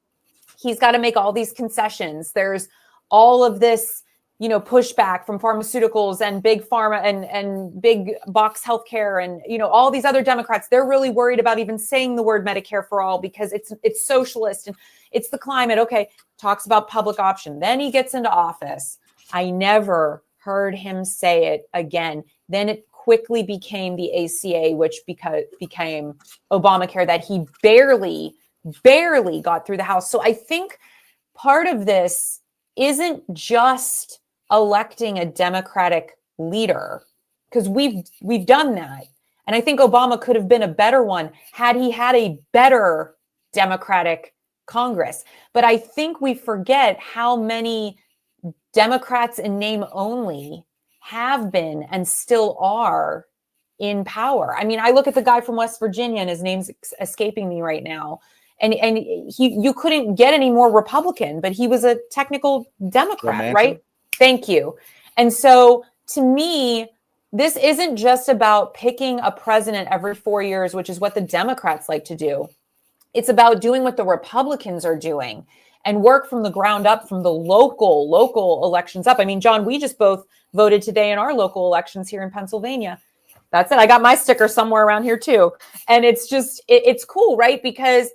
he's got to make all these concessions. There's all of this, you know, pushback from pharmaceuticals and big pharma and big box healthcare and, you know, all these other Democrats. They're really worried about even saying the word Medicare for all because it's socialist and it's the climate. Okay, talks about public option. Then he gets into office. I never heard him say it again. Then it quickly became the ACA, which became Obamacare, that he barely got through the House. So I think part of this isn't just electing a Democratic leader, because we've done that. And I think Obama could have been a better one had he had a better Democratic Congress. But I think we forget how many Democrats in name only have been and still are in power. I mean, I look at the guy from West Virginia, and his name's escaping me right now. And you couldn't get any more Republican, but he was a technical Democrat, right? Thank you. And so to me, this isn't just about picking a president every 4 years, which is what the Democrats like to do. It's about doing what the Republicans are doing and work from the ground up, from the local elections up. I mean, John, we just both voted today in our local elections here in Pennsylvania. That's it. I got my sticker somewhere around here too. And it's just, it's cool, right? Because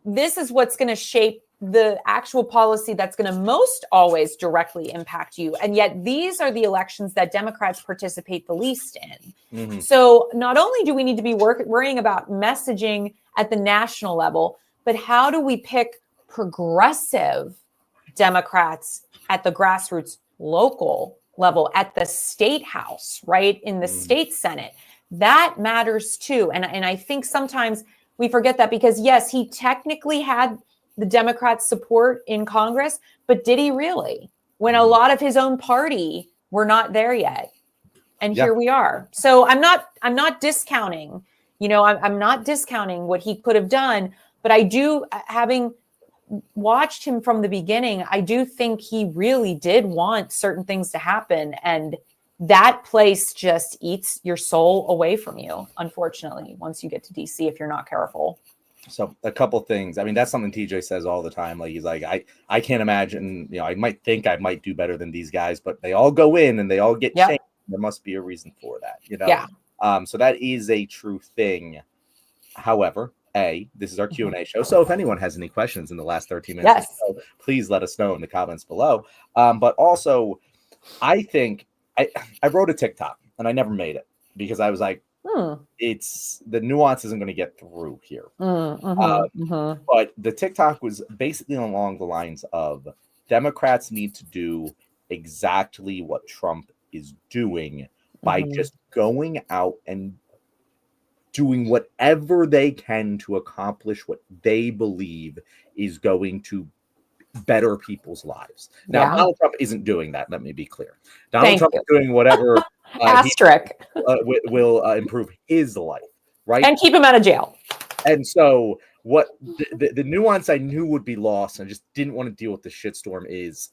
this is what's going to shape the actual policy that's going to most always directly impact you. And yet these are the elections that Democrats participate the least in. Mm-hmm. So not only do we need to be worrying about messaging at the national level, but how do we pick progressive Democrats at the grassroots local level, at the state house, right? In the state Senate. That matters too. And I think sometimes we forget that, because yes, he technically had the Democrats' support in Congress, but did he really? When a lot of his own party were not there yet. And here we are. So I'm not discounting, you know, I'm not discounting what he could have done, but I do, having watched him from the beginning, I do think he really did want certain things to happen. And that place just eats your soul away from you, unfortunately, once you get to DC, if you're not careful. So a couple things. I mean, that's something TJ says all the time. Like, he's like, I can't imagine, you know, I might think I might do better than these guys, but they all go in and they all get changed. There must be a reason for that, you know? Yeah. So that is a true thing. However, this is our Q&A show. So if anyone has any questions in the last 13 minutes, please let us know in the comments below. But also, I think I wrote a TikTok and I never made it because I was like, it's the nuance isn't going to get through here. But the TikTok was basically along the lines of Democrats need to do exactly what Trump is doing by just going out and doing whatever they can to accomplish what they believe is going to better people's lives. Now, Donald Trump isn't doing that. Let me be clear. Donald Trump is doing whatever will improve his life, right? And keep him out of jail. And so what the nuance I knew would be lost, and I just didn't want to deal with the shitstorm, is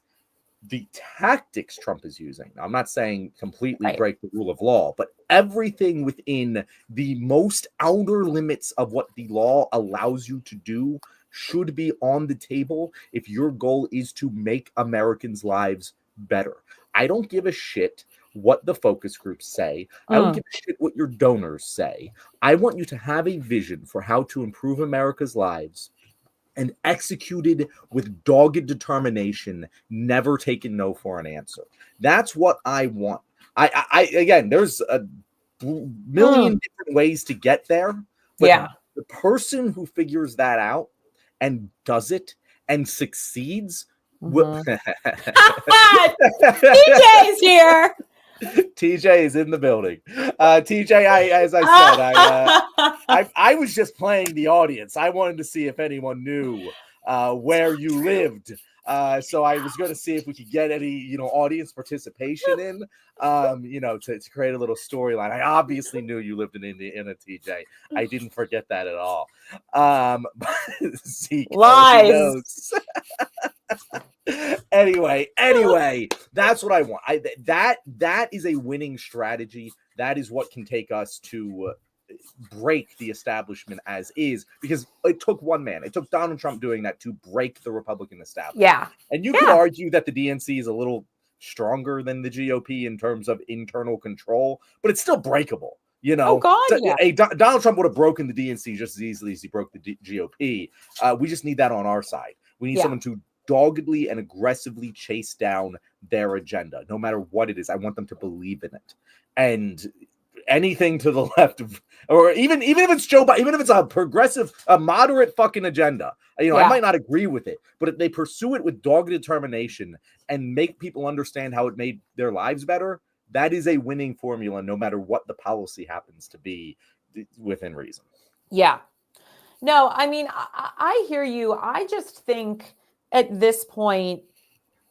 the tactics Trump is using. Now, I'm not saying completely break the rule of law, but everything within the most outer limits of what the law allows you to do should be on the table if your goal is to make Americans' lives better. I don't give a shit what the focus groups say. I don't give a shit what your donors say. I want you to have a vision for how to improve America's lives and executed with dogged determination, never taking no for an answer. That's what I want. I again, there's a million different ways to get there. But the person who figures that out and does it and succeeds. TJ's here. TJ is in the building. TJ, as I said, I was just playing the audience. I wanted to see if anyone knew where you lived. So I was going to see if we could get any, audience participation in, to create a little storyline. I obviously knew you lived in Indiana, TJ. I didn't forget that at all. Zeke, lies. Anyway, that's what I want. That is a winning strategy. That is what can take us to break the establishment as is, because it took one man. It took Donald Trump doing that to break the Republican establishment. Yeah. And you could argue that the DNC is a little stronger than the GOP in terms of internal control, but it's still breakable. Oh God, Donald Trump would have broken the DNC just as easily as he broke the GOP. We just need that on our side. We need someone to doggedly and aggressively chase down their agenda, no matter what it is. I want them to believe in it. And anything to the left of, or even if it's Joe Biden, even if it's a progressive, a moderate fucking agenda, I might not agree with it, but if they pursue it with dogged determination and make people understand how it made their lives better, that is a winning formula, no matter what the policy happens to be, within reason. Yeah. No, I mean, I hear you. I just think at this point,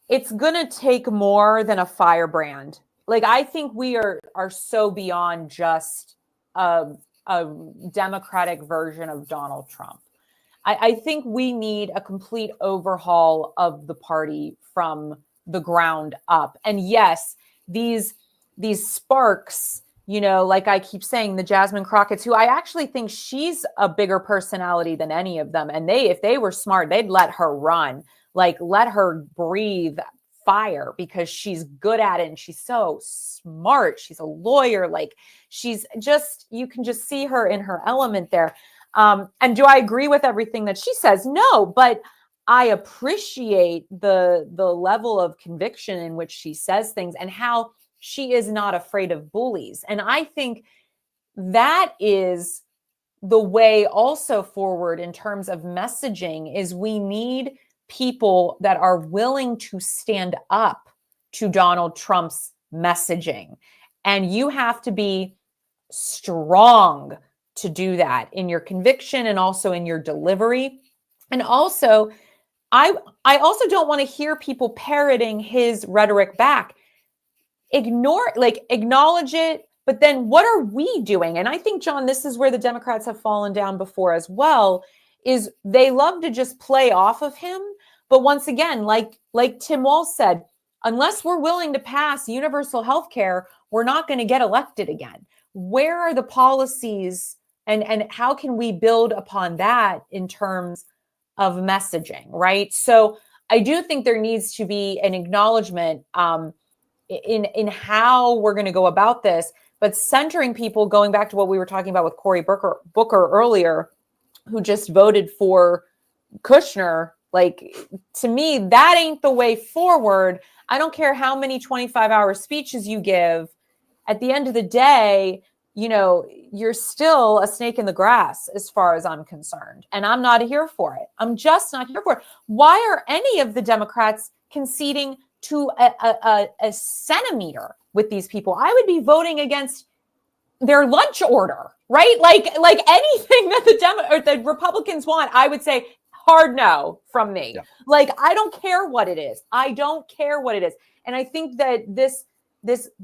it's going to take more than a firebrand. Like, I think we are so beyond just a Democratic version of Donald Trump. I think we need a complete overhaul of the party from the ground up. And yes, these sparks, like I keep saying, the Jasmine Crockett's, who I actually think she's a bigger personality than any of them. And if they were smart, they'd let her run, like let her breathe fire, because she's good at it and she's so smart. She's a lawyer. Like, she's just, you can just see her in her element there. And do I agree with everything that she says? No, but I appreciate the level of conviction in which she says things and how she is not afraid of bullies. And I think that is the way also forward in terms of messaging, is we need people that are willing to stand up to Donald Trump's messaging. And you have to be strong to do that in your conviction and also in your delivery. And also, I also don't want to hear people parroting his rhetoric back. Acknowledge it, but then what are we doing? And I think, John, this is where the Democrats have fallen down before as well, is they love to just play off of him. But once again, like Tim Walz said, unless we're willing to pass universal health care, we're not going to get elected again. Where are the policies and how can we build upon that in terms of messaging, right? So I do think there needs to be an acknowledgement in how we're going to go about this, but centering people, going back to what we were talking about with Cory Booker earlier, who just voted for Kushner. Like, to me, that ain't the way forward. I don't care how many 25-hour speeches you give. At the end of the day, you're still a snake in the grass as far as I'm concerned. And I'm not here for it. I'm just not here for it. Why are any of the Democrats conceding to a centimeter with these people? I would be voting against their lunch order, right? Like anything that the Republicans want, I would say, hard no from me. Yeah. Like, I don't care what it is. I don't care what it is. And I think that this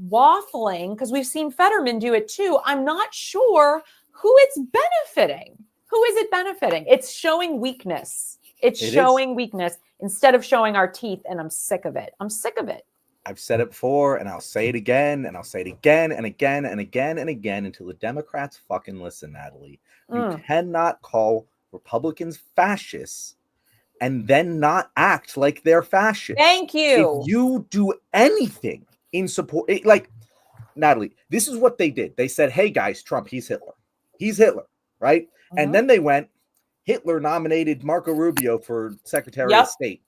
waffling, because we've seen Fetterman do it too, I'm not sure who it's benefiting. Who is it benefiting? It's showing weakness. It's showing weakness instead of showing our teeth. And I'm sick of it. I'm sick of it. I've said it before, and I'll say it again, and I'll say it again and again and again and again until the Democrats fucking listen, Natalie. You cannot call Republicans fascists and then not act like they're fascists. Thank you. If you do anything in support, like, Natalie, this is what they did. They said, hey guys, Trump, he's Hitler. He's Hitler, right? Mm-hmm. And then they went, Hitler nominated Marco Rubio for Secretary of State.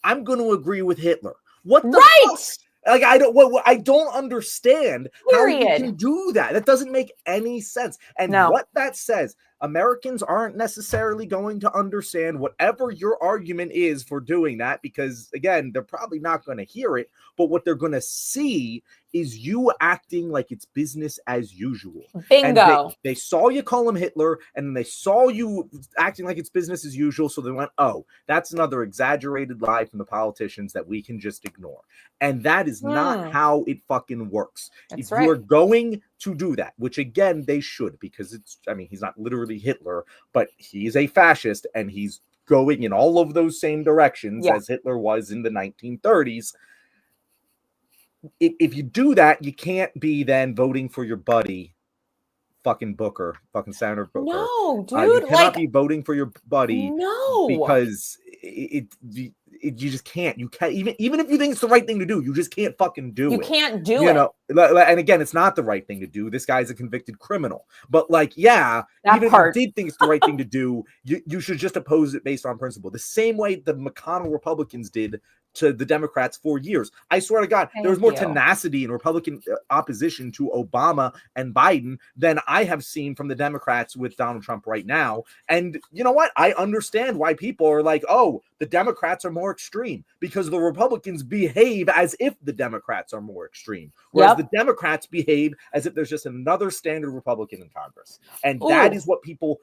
I'm going to agree with Hitler. What the fuck? Like, I don't understand how you can do that. That doesn't make any sense. And what that says, Americans aren't necessarily going to understand whatever your argument is for doing that, because again, they're probably not going to hear it, but what they're going to see is you acting like it's business as usual. Bingo. And they saw you call him Hitler, and then they saw you acting like it's business as usual, so they went, oh, that's another exaggerated lie from the politicians that we can just ignore. And that is not how it fucking works. That's if you're going to do that, which again, they should, because he's not literally Hitler, but he's a fascist, and he's going in all of those same directions as Hitler was in the 1930s. If you do that, you can't be then voting for your buddy, fucking Booker, fucking Senator Booker. No, dude. You cannot be voting for your buddy. No. Because you just can't. You can't, even if you think it's the right thing to do, you just can't fucking do it. You can't do it. You know, and again, it's not the right thing to do. This guy's a convicted criminal. But like, even if you did think it's the right thing to do, you should just oppose it based on principle. The same way the McConnell Republicans did to the Democrats for years. I swear to God, there was more tenacity in Republican opposition to Obama and Biden than I have seen from the Democrats with Donald Trump right now. And you know what? I understand why people are like, oh, the Democrats are more extreme, because the Republicans behave as if the Democrats are more extreme, whereas the Democrats behave as if there's just another standard Republican in Congress. And that is what people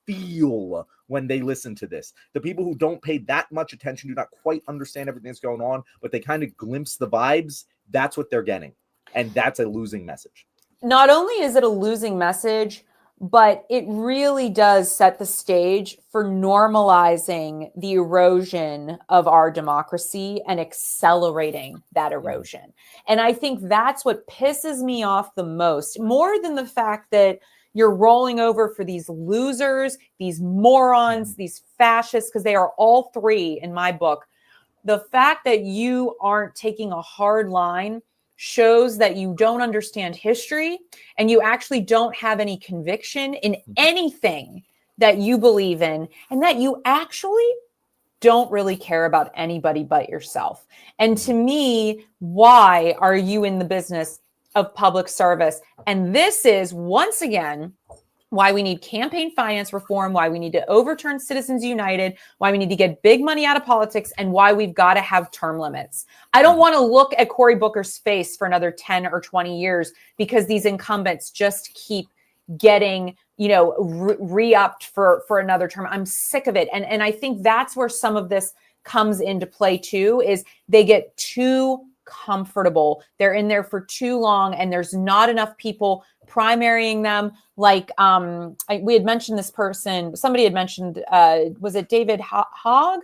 feel when they listen to this. The people who don't pay that much attention, do not quite understand everything that's going on, but they kind of glimpse the vibes. That's what they're getting. And that's a losing message. Not only is it a losing message, but it really does set the stage for normalizing the erosion of our democracy and accelerating that erosion. And I think that's what pisses me off the most, more than the fact that you're rolling over for these losers, these morons, these fascists, because they are all three in my book. The fact that you aren't taking a hard line shows that you don't understand history, and you actually don't have any conviction in anything that you believe in, and that you actually don't really care about anybody but yourself. And to me, why are you in the business of public service? And this is, once again, why we need campaign finance reform, why we need to overturn Citizens United, why we need to get big money out of politics, and why we've got to have term limits. I don't want to look at Cory Booker's face for another 10 or 20 years because these incumbents just keep getting, re-upped for another term. I'm sick of it. And I think that's where some of this comes into play too, is they get too comfortable. They're in there for too long, and there's not enough people primarying them. Like we had mentioned this person, somebody had mentioned, was it David Hogg?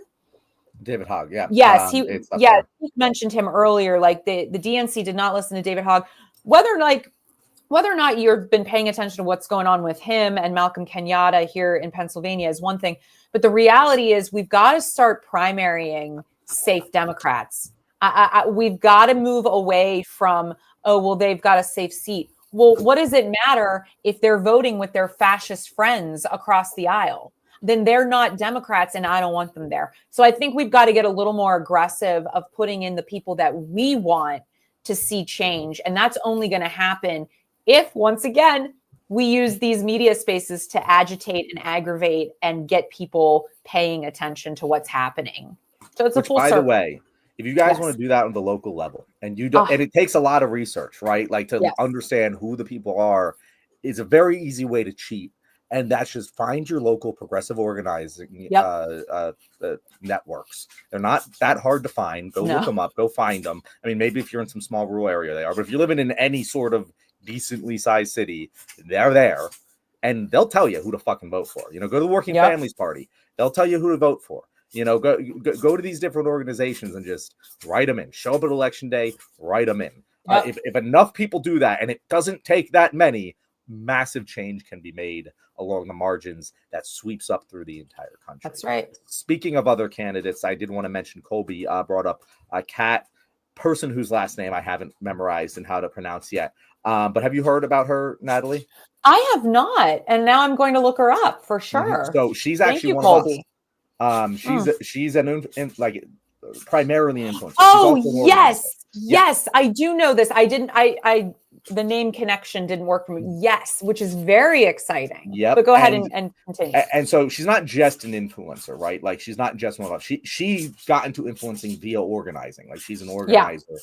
David Hogg, yeah. Yes, he mentioned him earlier. Like the DNC did not listen to David Hogg. Whether or not you've been paying attention to what's going on with him and Malcolm Kenyatta here in Pennsylvania is one thing, but the reality is we've got to start primarying safe Democrats. We've got to move away from, they've got a safe seat. Well, what does it matter if they're voting with their fascist friends across the aisle? Then they're not Democrats, and I don't want them there. So I think we've got to get a little more aggressive of putting in the people that we want to see change. And that's only going to happen if, once again, we use these media spaces to agitate and aggravate and get people paying attention to what's happening. So it's a full circle. By the way, if you guys want to do that on the local level, and you don't, and it takes a lot of research, right? Like to understand who the people are is a very easy way to cheat. And that's just find your local progressive organizing networks. They're not that hard to find. Go look them up. Go find them. I mean, maybe if you're in some small rural area, they are. But if you're living in any sort of decently sized city, they're there. And they'll tell you who to fucking vote for. Go to the Working Families Party. They'll tell you who to vote for. Go to these different organizations and just write them in. Show up at election day, write them in. If enough people do that, and it doesn't take that many, massive change can be made along the margins that sweeps up through the entire country. That's right. Speaking of other candidates, I did want to mention Colby brought up a person whose last name I haven't memorized and how to pronounce yet. But have you heard about her, Natalie? I have not, and now I'm going to look her up for sure. So she's actually one Colby. Of us. She's primarily influencer. Oh, yes. I do know this. I the name connection didn't work for me. Yes, which is very exciting. Yep. But go ahead and continue. And so she's not just an influencer, right? Like she's not just one of us. She got into influencing via organizing. Like she's an organizer. Yeah.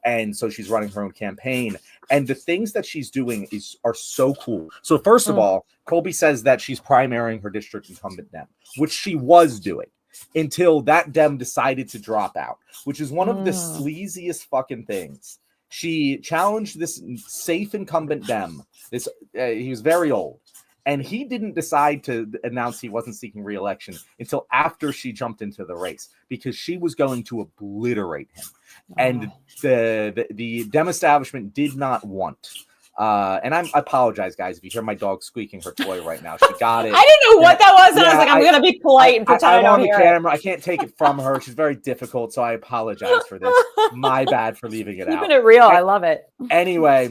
And so she's running her own campaign. And the things that she's doing are so cool. So first of all, Colby says that she's primarying her district incumbent Dem, which she was doing until that Dem decided to drop out, which is one of the sleaziest fucking things. She challenged this safe incumbent Dem. He was very old. And he didn't decide to announce he wasn't seeking re-election until after she jumped into the race, because she was going to obliterate him. And the Dem establishment did not want. And I apologize, guys, if you hear my dog squeaking her toy right now. She got it. I didn't know what that was. And I was like, I'm going to be polite and pretend I don't hear it. I can't take it from her. She's very difficult, so I apologize for this. My bad for leaving it out. Keeping it real. I love it. Anyway,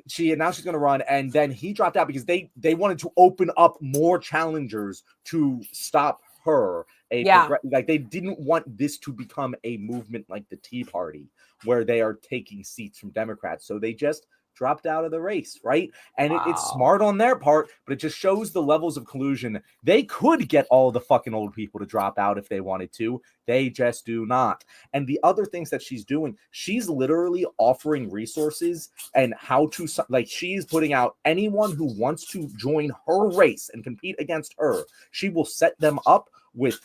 she announced she's going to run, and then he dropped out because they wanted to open up more challengers to stop her. Like they didn't want this to become a movement like the Tea Party, where they are taking seats from Democrats. So they just dropped out of the race, right? And it's smart on their part, but it just shows the levels of collusion. They could get all the fucking old people to drop out if they wanted to. They just do not. And the other things that she's doing, she's literally offering resources and how to, like, she's putting out anyone who wants to join her race and compete against her. She will set them up with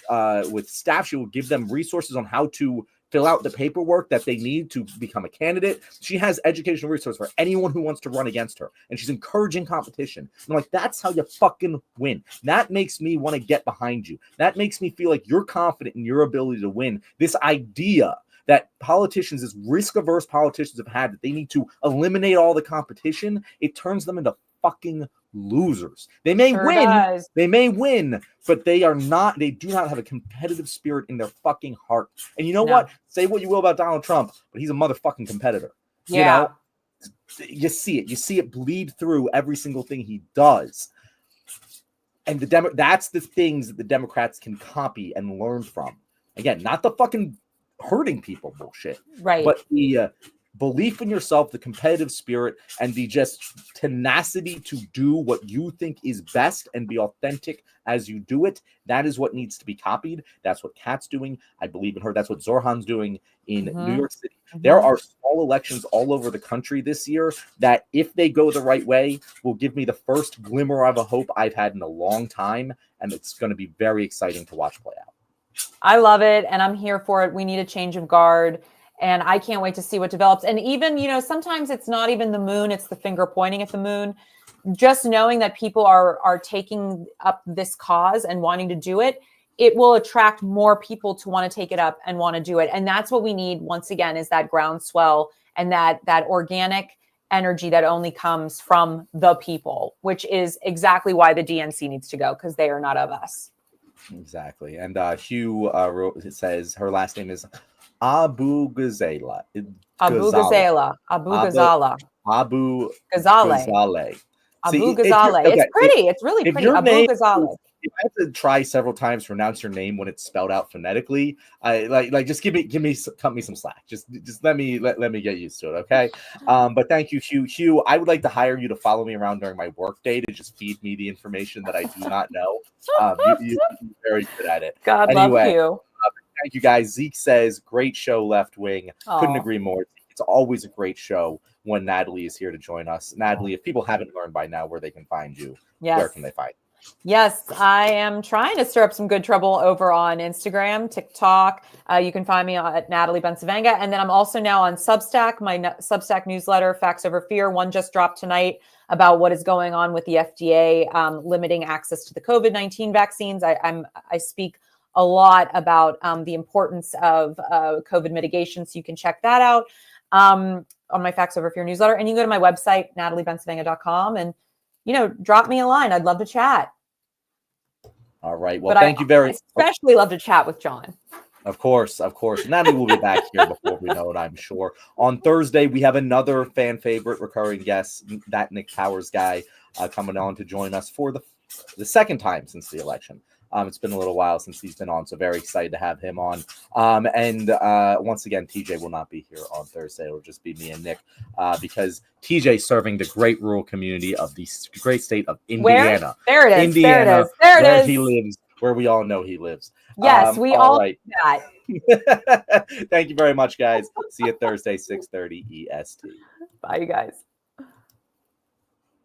staff. She will give them resources on how to fill out the paperwork that they need to become a candidate. She has educational resources for anyone who wants to run against her. And she's encouraging competition. And I'm like, that's how you fucking win. That makes me want to get behind you. That makes me feel like you're confident in your ability to win. This idea that politicians, as risk-averse politicians have had, that they need to eliminate all the competition, it turns them into fucking losers. They may win, but they do not have a competitive spirit in their fucking heart. And you know what? Say what you will about Donald Trump, but he's a motherfucking competitor. Yeah. You see it bleed through every single thing he does. And that's the things that the Democrats can copy and learn from. Again, not the fucking hurting people bullshit, right? But the belief in yourself, the competitive spirit, and the just tenacity to do what you think is best and be authentic as you do it. That is what needs to be copied. That's what Kat's doing. I believe in her. That's what Zorhan's doing in New York City. There are small elections all over the country this year that, if they go the right way, will give me the first glimmer of a hope I've had in a long time. And it's going to be very exciting to watch play out. I love it. And I'm here for it. We need a change of guard. And I can't wait to see what develops. And even, sometimes it's not even the moon, it's the finger pointing at the moon. Just knowing that people are taking up this cause and wanting to do it, it will attract more people to want to take it up and want to do it. And that's what we need, once again, is that groundswell and that organic energy that only comes from the people, which is exactly why the DNC needs to go, because they are not of us. Exactly. And Hugh says her last name is Abu Ghazala. Abu Ghazala. It's pretty. It's really pretty. Abu Ghazala. If I have to try several times to pronounce your name when it's spelled out phonetically, just cut me some slack. Just let me get used to it, okay? But thank you, Hugh. Hugh, I would like to hire you to follow me around during my work day to just feed me the information that I do not know. You're very good at it. God love you. Thank you, guys. Zeke says, great show, Left Wing. Couldn't agree more. It's always a great show when Natalie is here to join us. Natalie, if people haven't learned by now where they can find you, where can they find you? Yes, I am trying to stir up some good trouble over on Instagram, TikTok. You can find me at Natalie Bencivenga. And then I'm also now on Substack, my Substack newsletter, Facts Over Fear. One just dropped tonight about what is going on with the FDA limiting access to the COVID-19 vaccines. I speak a lot about the importance of COVID mitigation. So you can check that out on my Facts Over Fear newsletter. And you can go to my website, nataliebencivenga.com, and, drop me a line. I'd love to chat. All right. Well, thank you very much. Especially love to chat with John. Of course. Natalie will be back here before we know it, I'm sure. On Thursday, we have another fan favorite recurring guest, that Nick Powers guy, coming on to join us for the second time since the election. It's been a little while since he's been on, so very excited to have him on. And once again, TJ will not be here on Thursday. It'll just be me and Nick because TJ serving the great rural community of the great state of Indiana. There it is. Indiana, there it is. There it where is. he lives, where we all know he lives. Yes, we all right. know that. Thank you very much, guys. See you Thursday, 6:30 EST. Bye, you guys.